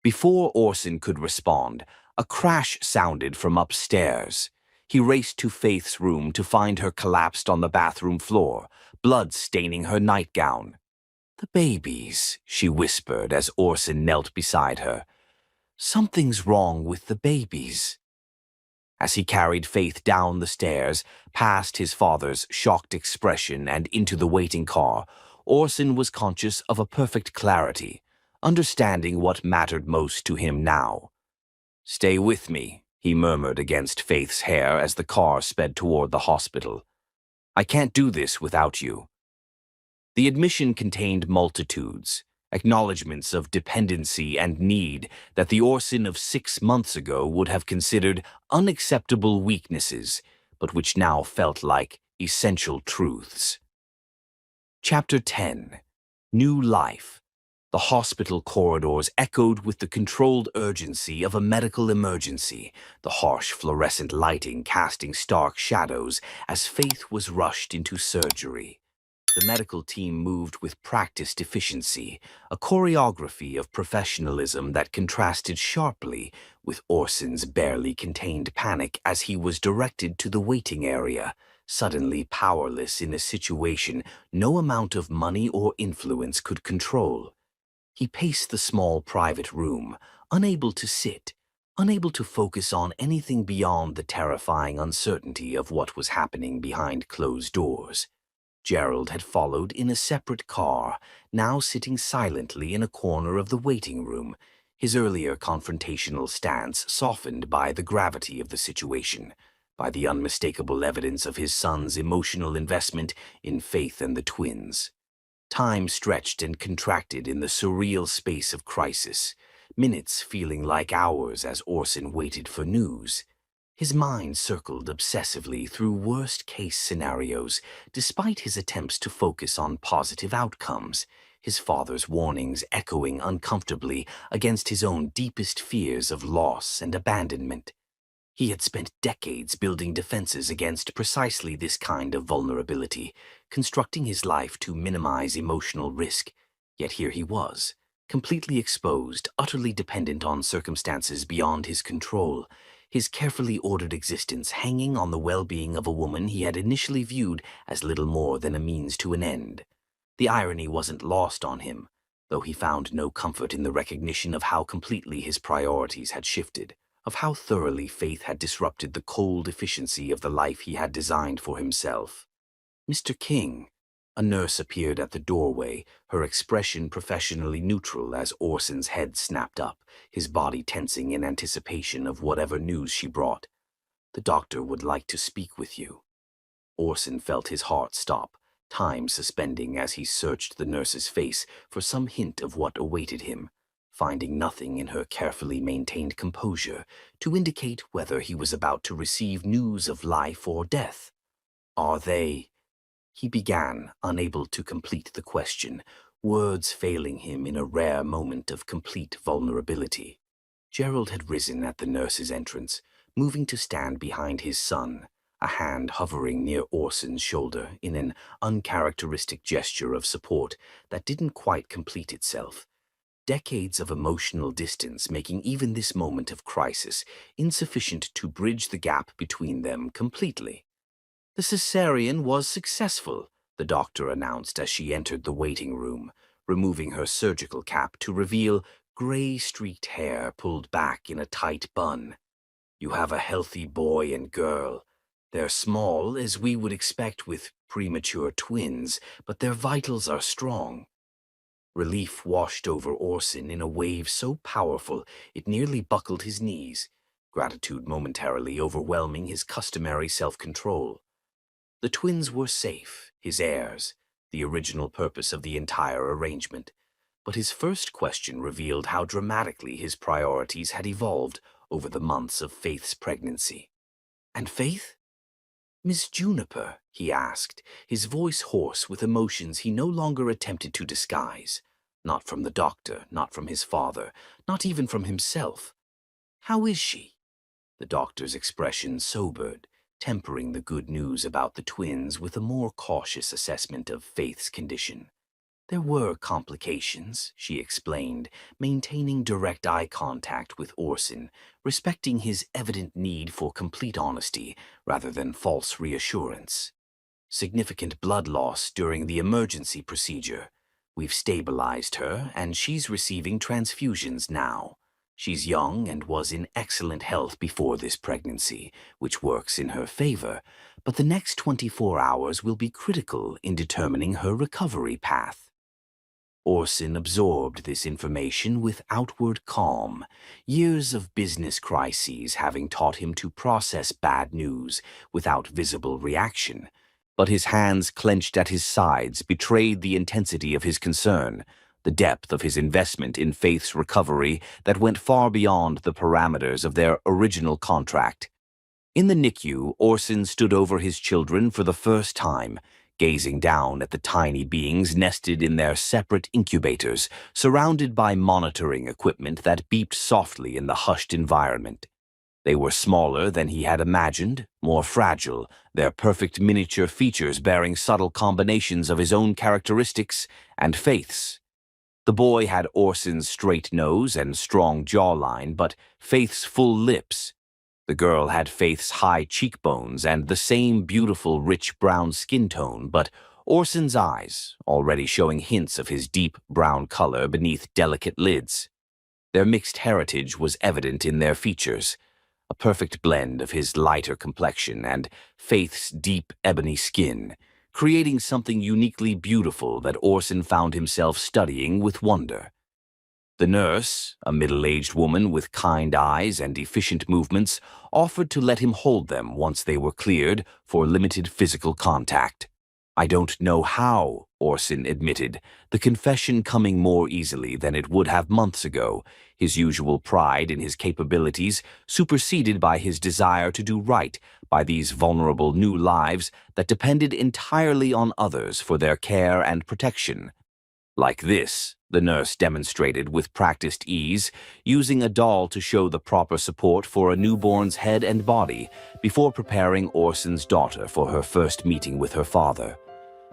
Before Orson could respond, a crash sounded from upstairs. He raced to Faith's room to find her collapsed on the bathroom floor, blood staining her nightgown. The babies, she whispered as Orson knelt beside her. Something's wrong with the babies. As he carried Faith down the stairs, past his father's shocked expression and into the waiting car, Orson was conscious of a perfect clarity, understanding what mattered most to him now. Stay with me, he murmured against Faith's hair as the car sped toward the hospital. I can't do this without you. The admission contained multitudes, acknowledgments of dependency and need that the Orson of 6 months ago would have considered unacceptable weaknesses, but which now felt like essential truths. Chapter 10. New Life. The hospital corridors echoed with the controlled urgency of a medical emergency, the harsh fluorescent lighting casting stark shadows as Faith was rushed into surgery. The medical team moved with practiced efficiency, a choreography of professionalism that contrasted sharply with Orson's barely contained panic as he was directed to the waiting area, suddenly powerless in a situation no amount of money or influence could control. He paced the small private room, unable to sit, unable to focus on anything beyond the terrifying uncertainty of what was happening behind closed doors. Gerald had followed in a separate car, now sitting silently in a corner of the waiting room, his earlier confrontational stance softened by the gravity of the situation, by the unmistakable evidence of his son's emotional investment in Faith and the twins. Time stretched and contracted in the surreal space of crisis, minutes feeling like hours as Orson waited for news. His mind circled obsessively through worst-case scenarios, despite his attempts to focus on positive outcomes, his father's warnings echoing uncomfortably against his own deepest fears of loss and abandonment. He had spent decades building defenses against precisely this kind of vulnerability, constructing his life to minimize emotional risk. Yet here he was, completely exposed, utterly dependent on circumstances beyond his control, his carefully ordered existence hanging on the well-being of a woman he had initially viewed as little more than a means to an end. The irony wasn't lost on him, though he found no comfort in the recognition of how completely his priorities had shifted, of how thoroughly Faith had disrupted the cold efficiency of the life he had designed for himself. Mr. King. A nurse appeared at the doorway, her expression professionally neutral as Orson's head snapped up, his body tensing in anticipation of whatever news she brought. The doctor would like to speak with you. Orson felt his heart stop, time suspending as he searched the nurse's face for some hint of what awaited him, finding nothing in her carefully maintained composure to indicate whether he was about to receive news of life or death. Are they... He began, unable to complete the question, words failing him in a rare moment of complete vulnerability. Gerald had risen at the nurse's entrance, moving to stand behind his son, a hand hovering near Orson's shoulder in an uncharacteristic gesture of support that didn't quite complete itself. Decades of emotional distance making even this moment of crisis insufficient to bridge the gap between them completely. The cesarean was successful, the doctor announced as she entered the waiting room, removing her surgical cap to reveal gray-streaked hair pulled back in a tight bun. You have a healthy boy and girl. They're small, as we would expect with premature twins, but their vitals are strong. Relief washed over Orson in a wave so powerful it nearly buckled his knees, gratitude momentarily overwhelming his customary self-control. The twins were safe, his heirs, the original purpose of the entire arrangement. But his first question revealed how dramatically his priorities had evolved over the months of Faith's pregnancy. And Faith? Miss Juniper, he asked, his voice hoarse with emotions he no longer attempted to disguise. Not from the doctor, not from his father, not even from himself. How is she? The doctor's expression sobered, tempering the good news about the twins with a more cautious assessment of Faith's condition. There were complications, she explained, maintaining direct eye contact with Orson, respecting his evident need for complete honesty rather than false reassurance. Significant blood loss during the emergency procedure. We've stabilized her, and she's receiving transfusions now. She's young and was in excellent health before this pregnancy, which works in her favor, but the next 24 hours will be critical in determining her recovery path. Orson absorbed this information with outward calm, years of business crises having taught him to process bad news without visible reaction. But his hands clenched at his sides betrayed the intensity of his concern, the depth of his investment in Faith's recovery that went far beyond the parameters of their original contract. In the NICU, Orson stood over his children for the first time, gazing down at the tiny beings nested in their separate incubators, surrounded by monitoring equipment that beeped softly in the hushed environment. They were smaller than he had imagined, more fragile, their perfect miniature features bearing subtle combinations of his own characteristics and Faith's. The boy had Orson's straight nose and strong jawline, but Faith's full lips. The girl had Faith's high cheekbones and the same beautiful rich brown skin tone, but Orson's eyes, already showing hints of his deep brown color beneath delicate lids. Their mixed heritage was evident in their features, a perfect blend of his lighter complexion and Faith's deep ebony skin, creating something uniquely beautiful that Orson found himself studying with wonder. The nurse, a middle-aged woman with kind eyes and efficient movements, offered to let him hold them once they were cleared for limited physical contact. "I don't know how," Orson admitted, the confession coming more easily than it would have months ago, his usual pride in his capabilities superseded by his desire to do right by these vulnerable new lives that depended entirely on others for their care and protection. Like this, the nurse demonstrated with practiced ease, using a doll to show the proper support for a newborn's head and body before preparing Orson's daughter for her first meeting with her father.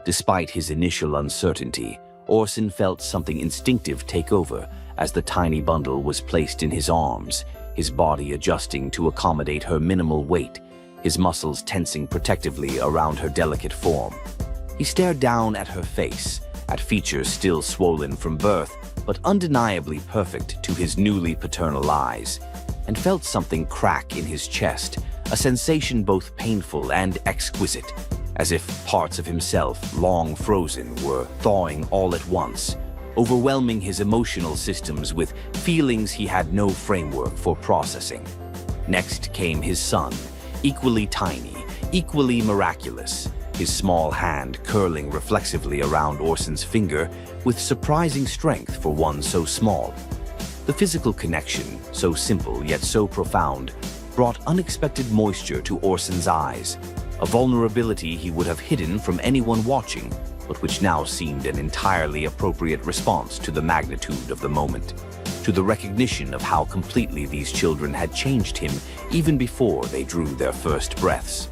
Despite his initial uncertainty, Orson felt something instinctive take over as the tiny bundle was placed in his arms, his body adjusting to accommodate her minimal weight, his muscles tensing protectively around her delicate form. He stared down at her face, at features still swollen from birth, but undeniably perfect to his newly paternal eyes, and felt something crack in his chest, a sensation both painful and exquisite, as if parts of himself, long frozen, were thawing all at once, overwhelming his emotional systems with feelings he had no framework for processing. Next came his son, equally tiny, equally miraculous, his small hand curling reflexively around Orson's finger with surprising strength for one so small. The physical connection, so simple yet so profound, brought unexpected moisture to Orson's eyes, a vulnerability he would have hidden from anyone watching, but which now seemed an entirely appropriate response to the magnitude of the moment, to the recognition of how completely these children had changed him even before they drew their first breaths.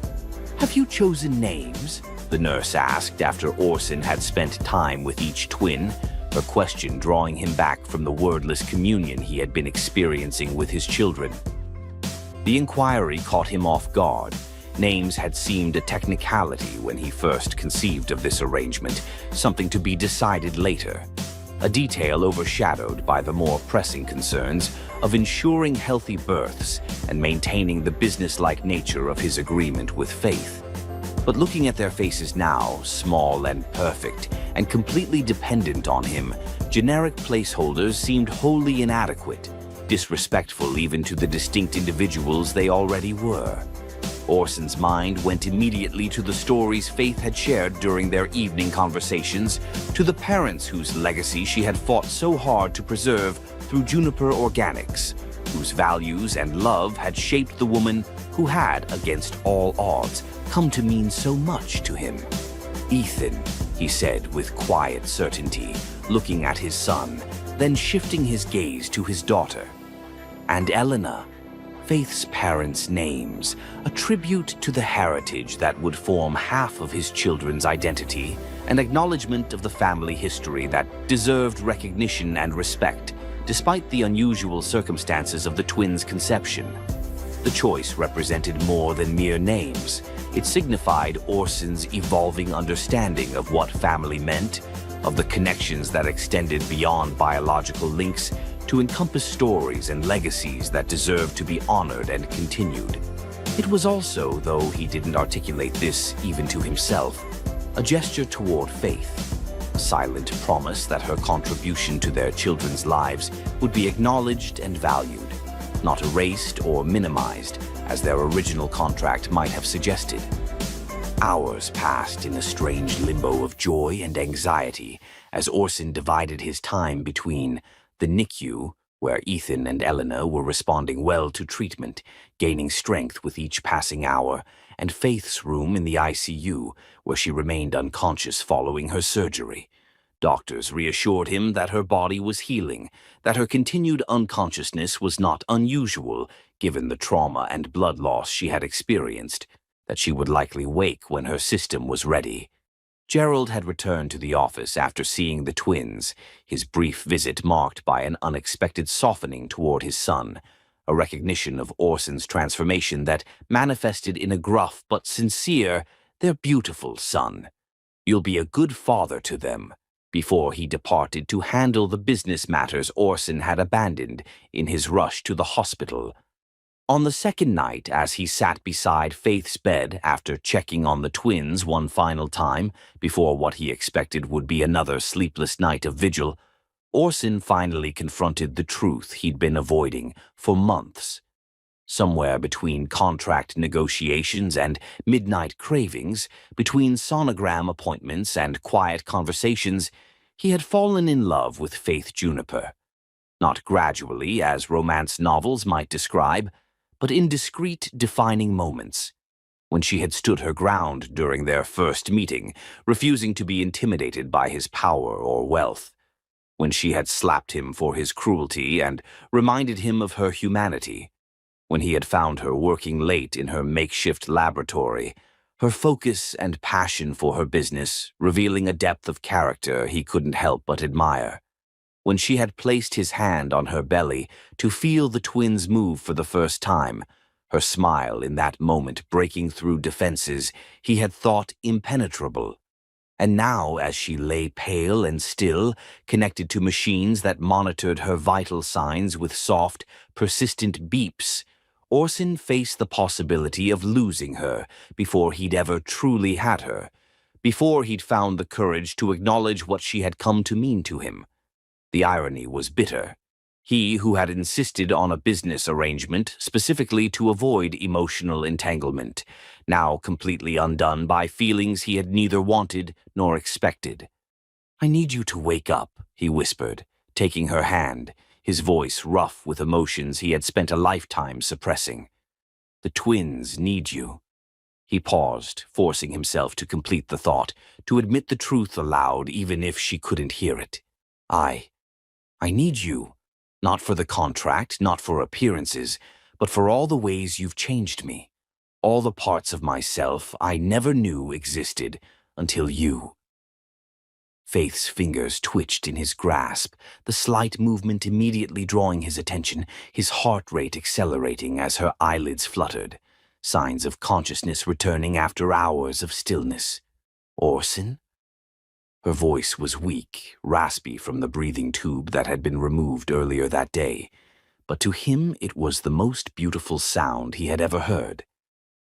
"Have you chosen names?" the nurse asked after Orson had spent time with each twin, her question drawing him back from the wordless communion he had been experiencing with his children. The inquiry caught him off guard. Names had seemed a technicality when he first conceived of this arrangement, something to be decided later, a detail overshadowed by the more pressing concerns of ensuring healthy births and maintaining the businesslike nature of his agreement with Faith. But looking at their faces now, small and perfect, and completely dependent on him, generic placeholders seemed wholly inadequate, disrespectful even to the distinct individuals they already were. Orson's mind went immediately to the stories Faith had shared during their evening conversations, to the parents whose legacy she had fought so hard to preserve through Juniper Organics, whose values and love had shaped the woman who had, against all odds, come to mean so much to him. "Ethan," he said with quiet certainty, looking at his son, then shifting his gaze to his daughter. "And Elena," Faith's parents' names, a tribute to the heritage that would form half of his children's identity, an acknowledgement of the family history that deserved recognition and respect, despite the unusual circumstances of the twins' conception. The choice represented more than mere names. It signified Orson's evolving understanding of what family meant, of the connections that extended beyond biological links to encompass stories and legacies that deserved to be honored and continued. It was also, though he didn't articulate this even to himself, a gesture toward Faith, a silent promise that her contribution to their children's lives would be acknowledged and valued, not erased or minimized, as their original contract might have suggested. Hours passed in a strange limbo of joy and anxiety as Orson divided his time between the NICU, where Ethan and Elena were responding well to treatment, gaining strength with each passing hour, and Faith's room in the ICU, where she remained unconscious following her surgery. Doctors reassured him that her body was healing, that her continued unconsciousness was not unusual, given the trauma and blood loss she had experienced, that she would likely wake when her system was ready. Gerald had returned to the office after seeing the twins, his brief visit marked by an unexpected softening toward his son, a recognition of Orson's transformation that manifested in a gruff but sincere, "They're beautiful, son. You'll be a good father to them," before he departed to handle the business matters Orson had abandoned in his rush to the hospital. On the second night, as he sat beside Faith's bed after checking on the twins one final time before what he expected would be another sleepless night of vigil, Orson finally confronted the truth he'd been avoiding for months. Somewhere between contract negotiations and midnight cravings, between sonogram appointments and quiet conversations, he had fallen in love with Faith Juniper. Not gradually, as romance novels might describe, but in discrete, defining moments. When she had stood her ground during their first meeting, refusing to be intimidated by his power or wealth. When she had slapped him for his cruelty and reminded him of her humanity. When he had found her working late in her makeshift laboratory, her focus and passion for her business revealing a depth of character he couldn't help but admire. When she had placed his hand on her belly to feel the twins move for the first time, her smile in that moment breaking through defenses he had thought impenetrable. And now, as she lay pale and still, connected to machines that monitored her vital signs with soft, persistent beeps, Orson faced the possibility of losing her before he'd ever truly had her, before he'd found the courage to acknowledge what she had come to mean to him. The irony was bitter. He who had insisted on a business arrangement specifically to avoid emotional entanglement, now completely undone by feelings he had neither wanted nor expected. "I need you to wake up," he whispered, taking her hand, his voice rough with emotions he had spent a lifetime suppressing. "The twins need you." He paused, forcing himself to complete the thought, to admit the truth aloud even if she couldn't hear it. I need you, not for the contract, not for appearances, but for all the ways you've changed me, all the parts of myself I never knew existed until you." Faith's fingers twitched in his grasp, the slight movement immediately drawing his attention, his heart rate accelerating as her eyelids fluttered, signs of consciousness returning after hours of stillness. "Orson?" Her voice was weak, raspy from the breathing tube that had been removed earlier that day, but to him it was the most beautiful sound he had ever heard.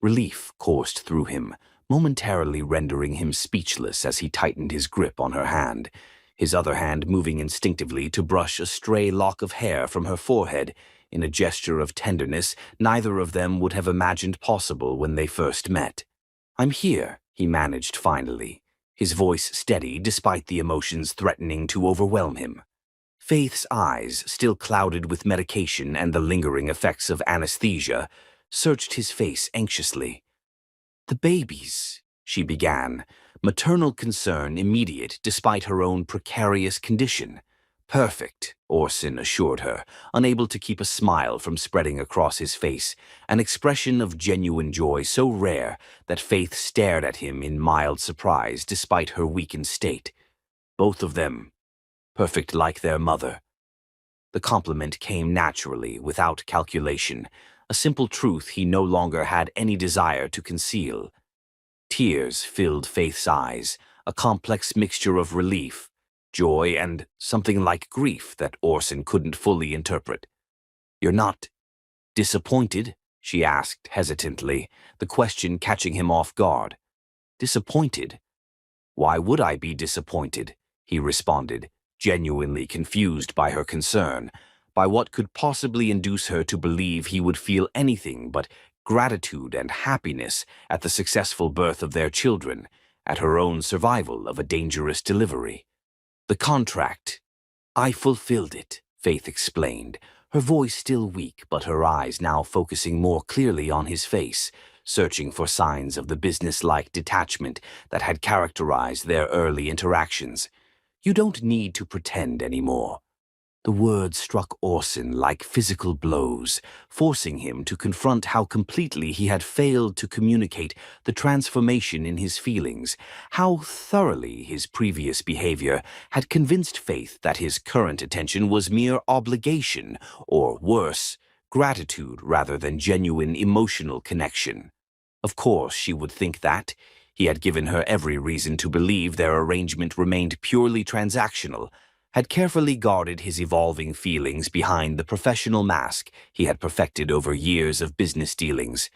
Relief coursed through him, momentarily rendering him speechless as he tightened his grip on her hand, his other hand moving instinctively to brush a stray lock of hair from her forehead, in a gesture of tenderness neither of them would have imagined possible when they first met. "I'm here," he managed finally, his voice steady despite the emotions threatening to overwhelm him. Faith's eyes, still clouded with medication and the lingering effects of anesthesia, searched his face anxiously. "The babies," she began, maternal concern immediate despite her own precarious condition. "Perfect," Orson assured her, unable to keep a smile from spreading across his face, an expression of genuine joy so rare that Faith stared at him in mild surprise despite her weakened state. "Both of them. Perfect like their mother." The compliment came naturally, without calculation, a simple truth he no longer had any desire to conceal. Tears filled Faith's eyes, a complex mixture of relief, joy, and something like grief that Orson couldn't fully interpret. "You're not disappointed?" she asked hesitantly, the question catching him off guard. "Disappointed? Why would I be disappointed?" he responded, genuinely confused by her concern, by what could possibly induce her to believe he would feel anything but gratitude and happiness at the successful birth of their children, at her own survival of a dangerous delivery. "The contract. I fulfilled it," Faith explained, her voice still weak but her eyes now focusing more clearly on his face, searching for signs of the business-like detachment that had characterized their early interactions. "You don't need to pretend anymore." The words struck Orson like physical blows, forcing him to confront how completely he had failed to communicate the transformation in his feelings, how thoroughly his previous behavior had convinced Faith that his current attention was mere obligation, or worse, gratitude rather than genuine emotional connection. Of course she would think that. He had given her every reason to believe their arrangement remained purely transactional, had carefully guarded his evolving feelings behind the professional mask he had perfected over years of business dealings.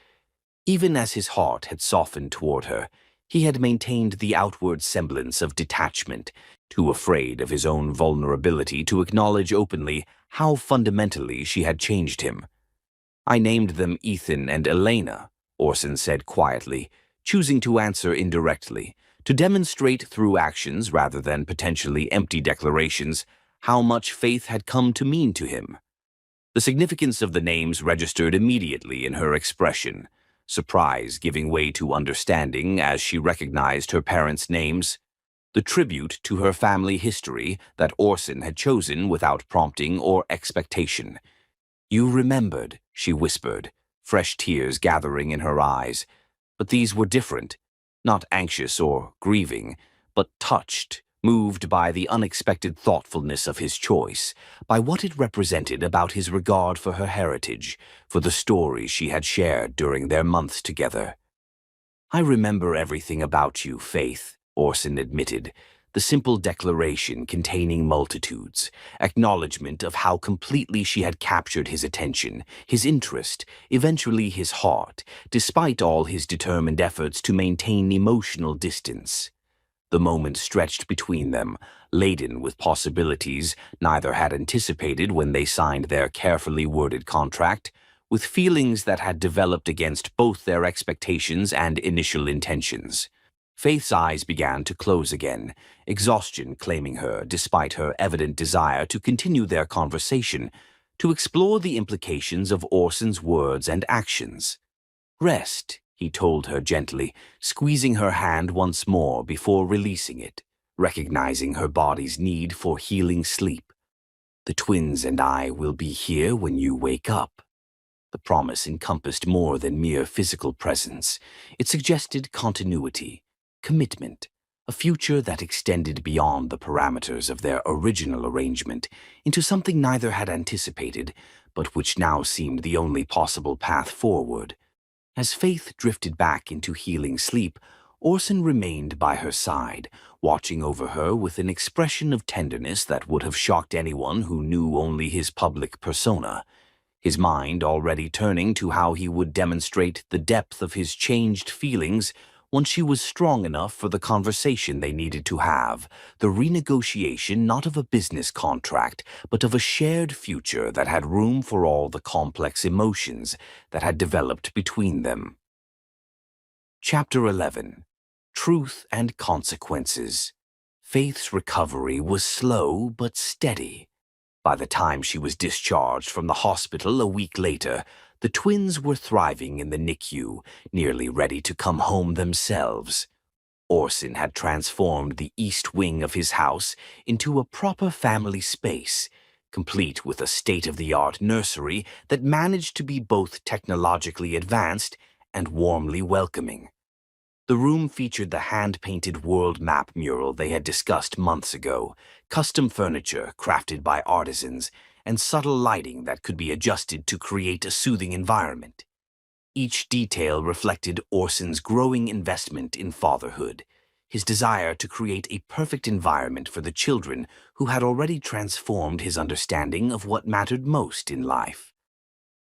Even as his heart had softened toward her, he had maintained the outward semblance of detachment, too afraid of his own vulnerability to acknowledge openly how fundamentally she had changed him. "I named them Ethan and Elena," Orson said quietly, choosing to answer indirectly, to demonstrate through actions rather than potentially empty declarations how much Faith had come to mean to him. The significance of the names registered immediately in her expression, surprise giving way to understanding as she recognized her parents' names, the tribute to her family history that Orson had chosen without prompting or expectation. "You remembered," she whispered, fresh tears gathering in her eyes. But these were different, not anxious or grieving, but touched, moved by the unexpected thoughtfulness of his choice, by what it represented about his regard for her heritage, for the stories she had shared during their months together. "I remember everything about you, Faith," Orson admitted, the simple declaration containing multitudes, acknowledgement of how completely she had captured his attention, his interest, eventually his heart, despite all his determined efforts to maintain emotional distance. The moment stretched between them, laden with possibilities neither had anticipated when they signed their carefully worded contract, with feelings that had developed against both their expectations and initial intentions. Faith's eyes began to close again, exhaustion claiming her despite her evident desire to continue their conversation, to explore the implications of Orson's words and actions. "Rest," he told her gently, squeezing her hand once more before releasing it, recognizing her body's need for healing sleep. "The twins and I will be here when you wake up." The promise encompassed more than mere physical presence. It suggested continuity, commitment, a future that extended beyond the parameters of their original arrangement into something neither had anticipated, but which now seemed the only possible path forward. As Faith drifted back into healing sleep, Orson remained by her side, watching over her with an expression of tenderness that would have shocked anyone who knew only his public persona, his mind already turning to how he would demonstrate the depth of his changed feelings Once she was strong enough for the conversation they needed to have, the renegotiation not of a business contract, but of a shared future that had room for all the complex emotions that had developed between them. Chapter 11. Truth and Consequences. Faith's recovery was slow but steady. By the time she was discharged from the hospital a week later, the twins were thriving in the NICU, nearly ready to come home themselves. Orson had transformed the east wing of his house into a proper family space, complete with a state-of-the-art nursery that managed to be both technologically advanced and warmly welcoming. The room featured the hand-painted world map mural they had discussed months ago, custom furniture crafted by artisans, and subtle lighting that could be adjusted to create a soothing environment. Each detail reflected Orson's growing investment in fatherhood, his desire to create a perfect environment for the children who had already transformed his understanding of what mattered most in life.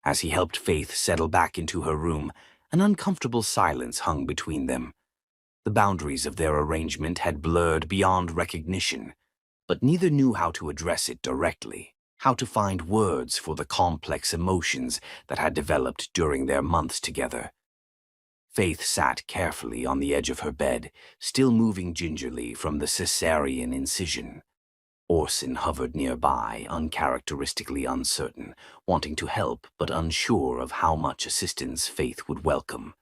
As he helped Faith settle back into her room, an uncomfortable silence hung between them. The boundaries of their arrangement had blurred beyond recognition, but neither knew how to address it directly, how to find words for the complex emotions that had developed during their months together. Faith sat carefully on the edge of her bed, still moving gingerly from the cesarean incision. Orson hovered nearby, uncharacteristically uncertain, wanting to help but unsure of how much assistance Faith would welcome.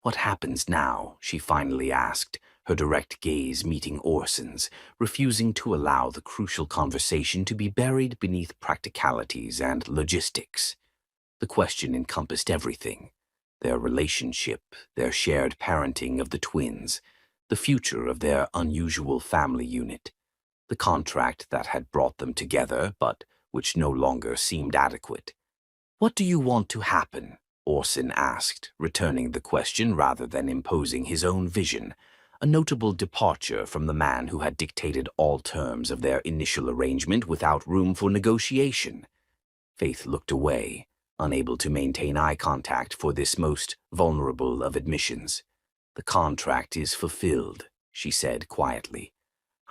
"What happens now?" she finally asked, her direct gaze meeting Orson's, refusing to allow the crucial conversation to be buried beneath practicalities and logistics. The question encompassed everything: their relationship, their shared parenting of the twins, the future of their unusual family unit, the contract that had brought them together, but which no longer seemed adequate. "What do you want to happen?" Orson asked, returning the question rather than imposing his own vision, a notable departure from the man who had dictated all terms of their initial arrangement without room for negotiation. Faith looked away, unable to maintain eye contact for this most vulnerable of admissions. "The contract is fulfilled," she said quietly.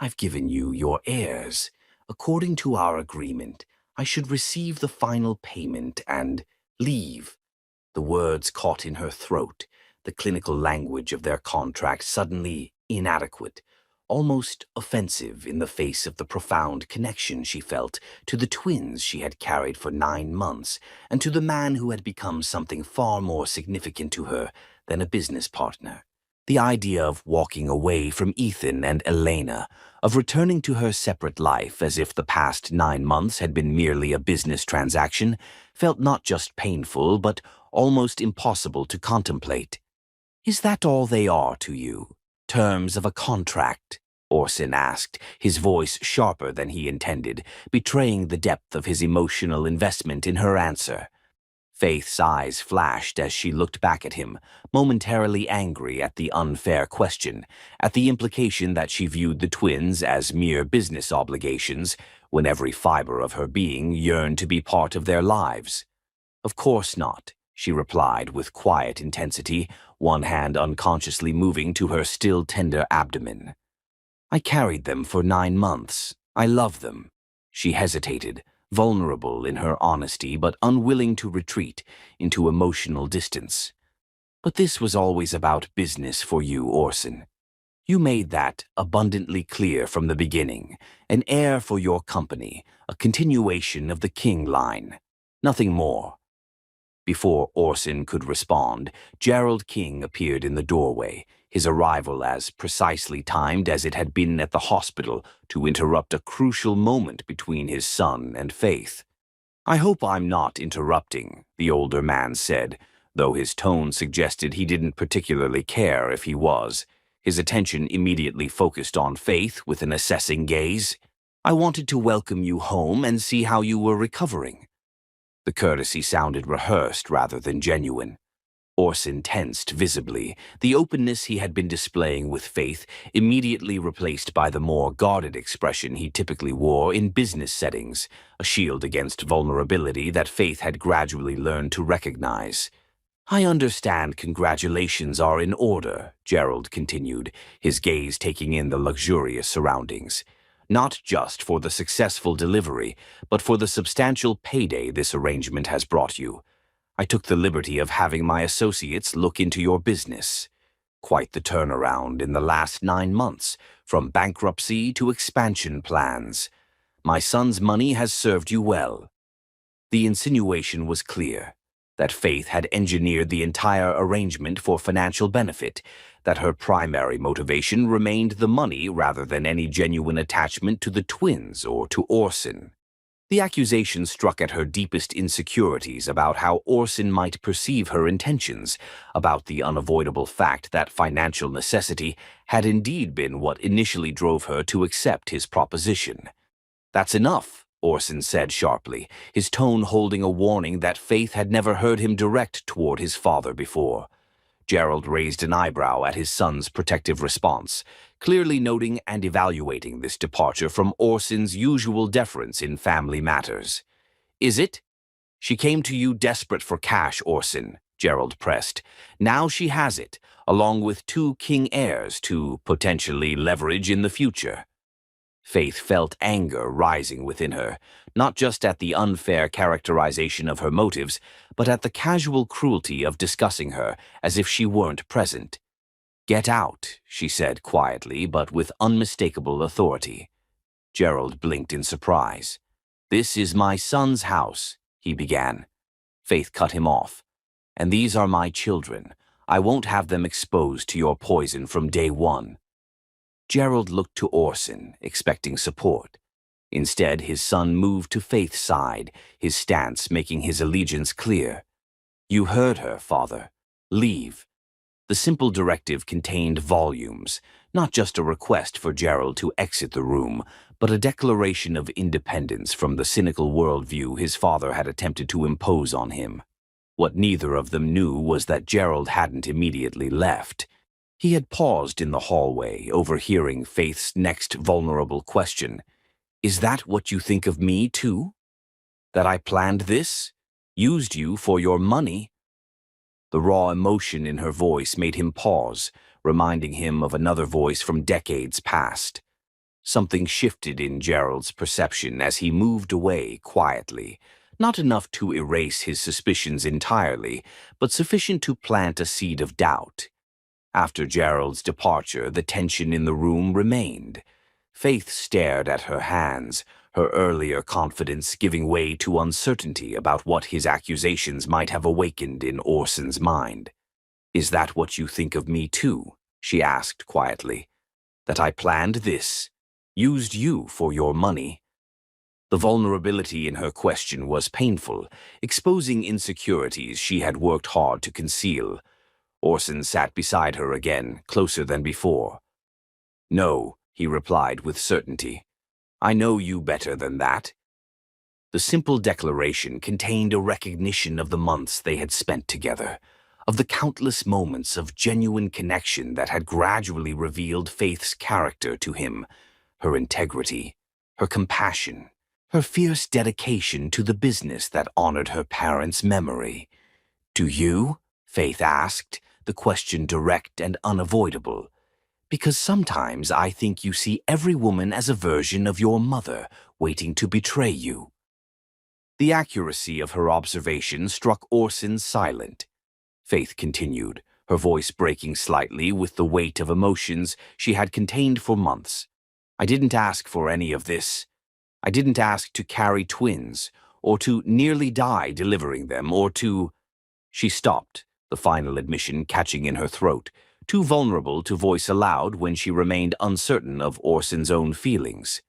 "I've given you your heirs. According to our agreement, I should receive the final payment and leave." The words caught in her throat, the clinical language of their contract suddenly inadequate, almost offensive in the face of the profound connection she felt to the twins she had carried for 9 months and to the man who had become something far more significant to her than a business partner. The idea of walking away from Ethan and Elena, of returning to her separate life as if the past 9 months had been merely a business transaction, felt not just painful but almost impossible to contemplate. "Is that all they are to you? Terms of a contract?" Orson asked, his voice sharper than he intended, betraying the depth of his emotional investment in her answer. Faith's eyes flashed as she looked back at him, momentarily angry at the unfair question, at the implication that she viewed the twins as mere business obligations, when every fiber of her being yearned to be part of their lives. "Of course not," she replied with quiet intensity, one hand unconsciously moving to her still tender abdomen. "I carried them for 9 months. I love them." She hesitated, vulnerable in her honesty but unwilling to retreat into emotional distance. "But this was always about business for you, Orson. You made that abundantly clear from the beginning. An heir for your company, a continuation of the King line. Nothing more." Before Orson could respond, Gerald King appeared in the doorway, his arrival as precisely timed as it had been at the hospital to interrupt a crucial moment between his son and Faith. "I hope I'm not interrupting," the older man said, though his tone suggested he didn't particularly care if he was. His attention immediately focused on Faith with an assessing gaze. "I wanted to welcome you home and see how you were recovering." The courtesy sounded rehearsed rather than genuine. Orson tensed visibly, the openness he had been displaying with Faith immediately replaced by the more guarded expression he typically wore in business settings, a shield against vulnerability that Faith had gradually learned to recognize. I understand congratulations are in order, Gerald continued, his gaze taking in the luxurious surroundings. Not just for the successful delivery, but for the substantial payday this arrangement has brought you. I took the liberty of having my associates look into your business. Quite the turnaround in the last 9 months, from bankruptcy to expansion plans. My son's money has served you well. The insinuation was clear, that Faith had engineered the entire arrangement for financial benefit, that her primary motivation remained the money rather than any genuine attachment to the twins or to Orson. The accusation struck at her deepest insecurities about how Orson might perceive her intentions, about the unavoidable fact that financial necessity had indeed been what initially drove her to accept his proposition. "That's enough," Orson said sharply, his tone holding a warning that Faith had never heard him direct toward his father before. Gerald raised an eyebrow at his son's protective response, clearly noting and evaluating this departure from Orson's usual deference in family matters. "Is it? She came to you desperate for cash, Orson," Gerald pressed. "Now she has it, along with 2 king heirs to potentially leverage in the future." Faith felt anger rising within her, not just at the unfair characterization of her motives, but at the casual cruelty of discussing her as if she weren't present. "Get out," she said quietly, but with unmistakable authority. Gerald blinked in surprise. "This is my son's house," he began. Faith cut him off. "And these are my children. I won't have them exposed to your poison from day one." Gerald looked to Orson, expecting support. Instead, his son moved to Faith's side, his stance making his allegiance clear. "You heard her, father. Leave." The simple directive contained volumes, not just a request for Gerald to exit the room, but a declaration of independence from the cynical worldview his father had attempted to impose on him. What neither of them knew was that Gerald hadn't immediately left. He had paused in the hallway, overhearing Faith's next vulnerable question. "Is that what you think of me, too? That I planned this? Used you for your money?" The raw emotion in her voice made him pause, reminding him of another voice from decades past. Something shifted in Gerald's perception as he moved away quietly, not enough to erase his suspicions entirely, but sufficient to plant a seed of doubt. After Gerald's departure, the tension in the room remained. Faith stared at her hands, her earlier confidence giving way to uncertainty about what his accusations might have awakened in Orson's mind. "Is that what you think of me too?" she asked quietly. "That I planned this? Used you for your money?" The vulnerability in her question was painful, exposing insecurities she had worked hard to conceal. Orson sat beside her again, closer than before. "No," he replied with certainty. "I know you better than that." The simple declaration contained a recognition of the months they had spent together, of the countless moments of genuine connection that had gradually revealed Faith's character to him, her integrity, her compassion, her fierce dedication to the business that honored her parents' memory. "Do you?" Faith asked, the question direct and unavoidable. "Because sometimes I think you see every woman as a version of your mother, waiting to betray you." The accuracy of her observation struck Orson silent. Faith continued, her voice breaking slightly with the weight of emotions she had contained for months. "I didn't ask for any of this. I didn't ask to carry twins, or to nearly die delivering them, or to—" She stopped, the final admission catching in her throat, too vulnerable to voice aloud when she remained uncertain of Orson's own feelings.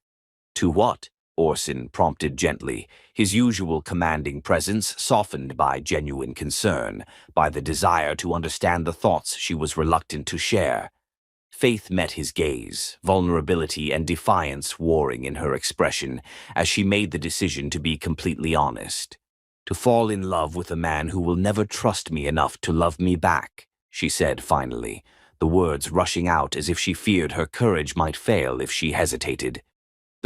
"To what?" Orson prompted gently, his usual commanding presence softened by genuine concern, by the desire to understand the thoughts she was reluctant to share. Faith met his gaze, vulnerability and defiance warring in her expression as she made the decision to be completely honest. "To fall in love with a man who will never trust me enough to love me back," she said finally, the words rushing out as if she feared her courage might fail if she hesitated.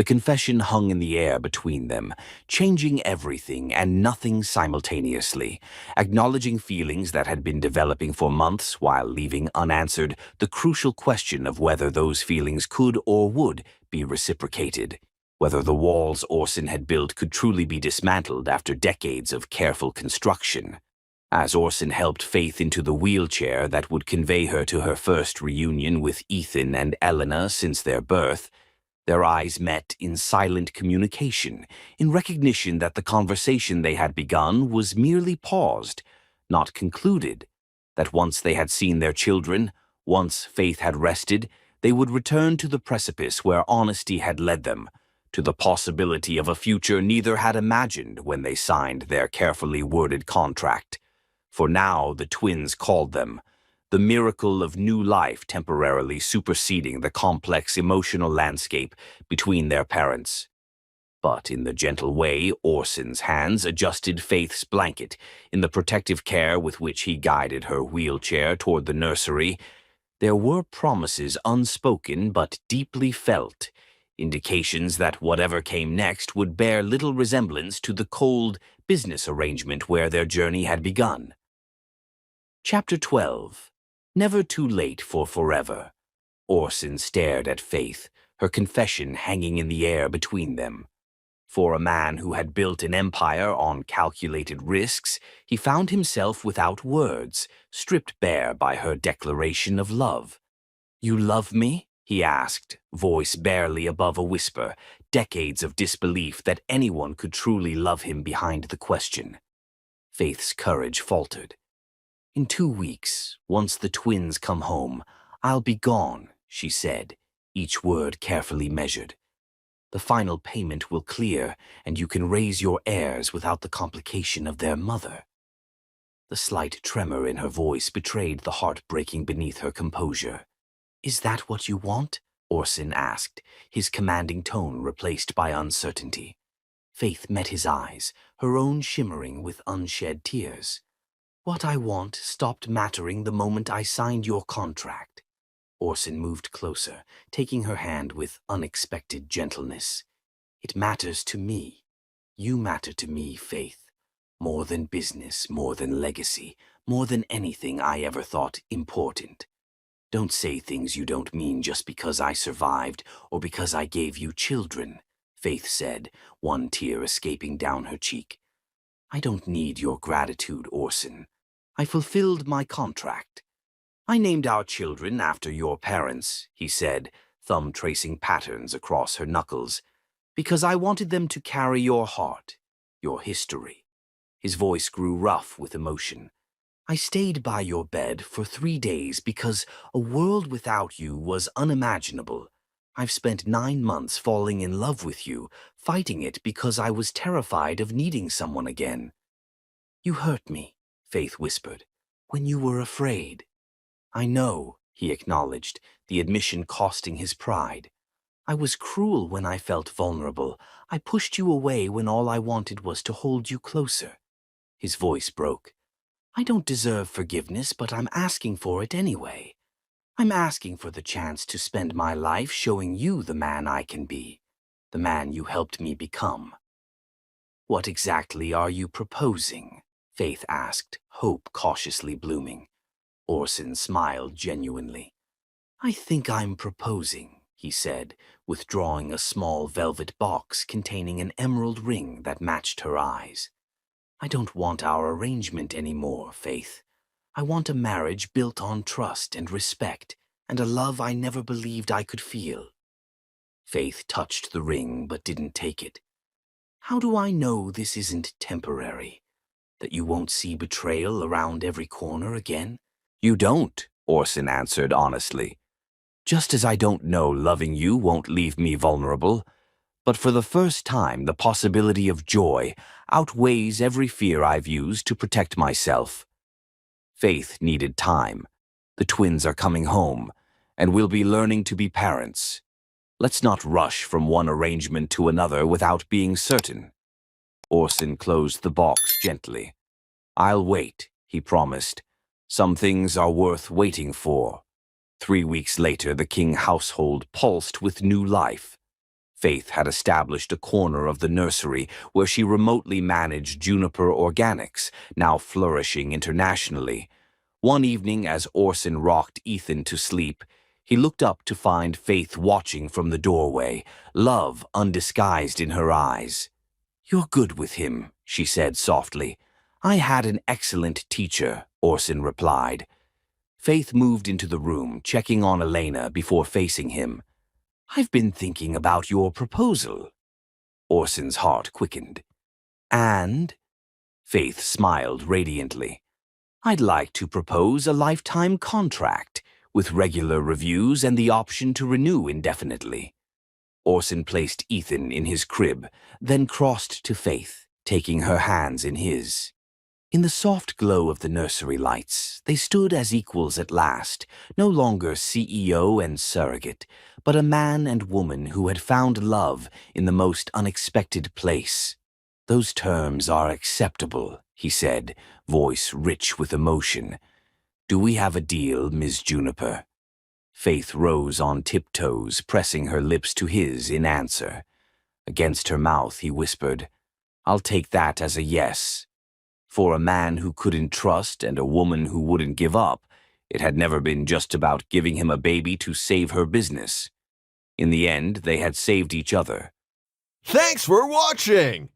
The confession hung in the air between them, changing everything and nothing simultaneously, acknowledging feelings that had been developing for months while leaving unanswered the crucial question of whether those feelings could or would be reciprocated, whether the walls Orson had built could truly be dismantled after decades of careful construction. As Orson helped Faith into the wheelchair that would convey her to her first reunion with Ethan and Elena since their birth, their eyes met in silent communication, in recognition that the conversation they had begun was merely paused, not concluded, that once they had seen their children, once Faith had rested, they would return to the precipice where honesty had led them, to the possibility of a future neither had imagined when they signed their carefully worded contract. For now the twins called them, the miracle of new life temporarily superseding the complex emotional landscape between their parents. But in the gentle way Orson's hands adjusted Faith's blanket, in the protective care with which he guided her wheelchair toward the nursery, there were promises unspoken but deeply felt, indications that whatever came next would bear little resemblance to the cold business arrangement where their journey had begun. Chapter 12. Never Too Late for Forever. Orson stared at Faith, her confession hanging in the air between them. For a man who had built an empire on calculated risks, he found himself without words, stripped bare by her declaration of love. "You love me?" he asked, voice barely above a whisper, decades of disbelief that anyone could truly love him behind the question. Faith's courage faltered. "In 2 weeks, once the twins come home, I'll be gone," she said, each word carefully measured. "The final payment will clear, and you can raise your heirs without the complication of their mother." The slight tremor in her voice betrayed the heartbreaking beneath her composure. "Is that what you want?" Orson asked, his commanding tone replaced by uncertainty. Faith met his eyes, her own shimmering with unshed tears. "What I want stopped mattering the moment I signed your contract." Orson moved closer, taking her hand with unexpected gentleness. "It matters to me. You matter to me, Faith. More than business, more than legacy, more than anything I ever thought important. Don't say things you don't mean just because I survived or because I gave you children," Faith said, one tear escaping down her cheek. "I don't need your gratitude, Orson. I fulfilled my contract. I named our children after your parents," he said, thumb tracing patterns across her knuckles, "because I wanted them to carry your heart, your history." His voice grew rough with emotion. "I stayed by your bed for 3 days because a world without you was unimaginable. I've spent 9 months falling in love with you, fighting it because I was terrified of needing someone again." "You hurt me," Faith whispered, "when you were afraid." "I know," he acknowledged, the admission costing his pride. "I was cruel when I felt vulnerable. I pushed you away when all I wanted was to hold you closer." His voice broke. "I don't deserve forgiveness, but I'm asking for it anyway. I'm asking for the chance to spend my life showing you the man I can be, the man you helped me become." "What exactly are you proposing?" Faith asked, hope cautiously blooming. Orson smiled genuinely. "I think I'm proposing," he said, withdrawing a small velvet box containing an emerald ring that matched her eyes. "I don't want our arrangement anymore, Faith. I want a marriage built on trust and respect, and a love I never believed I could feel." Faith touched the ring but didn't take it. "How do I know this isn't temporary? That you won't see betrayal around every corner again?" "You don't," Orson answered honestly. "Just as I don't know loving you won't leave me vulnerable. But for the first time, the possibility of joy outweighs every fear I've used to protect myself." Faith needed time. The twins are coming home, and we'll be learning to be parents. Let's not rush from one arrangement to another without being certain. Orson closed the box gently. "I'll wait," he promised. "Some things are worth waiting for." 3 weeks later, the King household pulsed with new life. Faith had established a corner of the nursery where she remotely managed Juniper Organics, now flourishing internationally. One evening, as Orson rocked Ethan to sleep, he looked up to find Faith watching from the doorway, love undisguised in her eyes. "You're good with him," she said softly. "I had an excellent teacher," Orson replied. Faith moved into the room, checking on Elena before facing him. "I've been thinking about your proposal." Orson's heart quickened. "And?" Faith smiled radiantly. "I'd like to propose a lifetime contract, with regular reviews and the option to renew indefinitely." Orson placed Ethan in his crib, then crossed to Faith, taking her hands in his. In the soft glow of the nursery lights, they stood as equals at last, no longer CEO and surrogate, but a man and woman who had found love in the most unexpected place. "Those terms are acceptable," he said, voice rich with emotion. "Do we have a deal, Ms. Juniper?" Faith rose on tiptoes, pressing her lips to his in answer. Against her mouth, he whispered, "I'll take that as a yes." For a man who couldn't trust and a woman who wouldn't give up, it had never been just about giving him a baby to save her business. In the end, they had saved each other. Thanks for watching!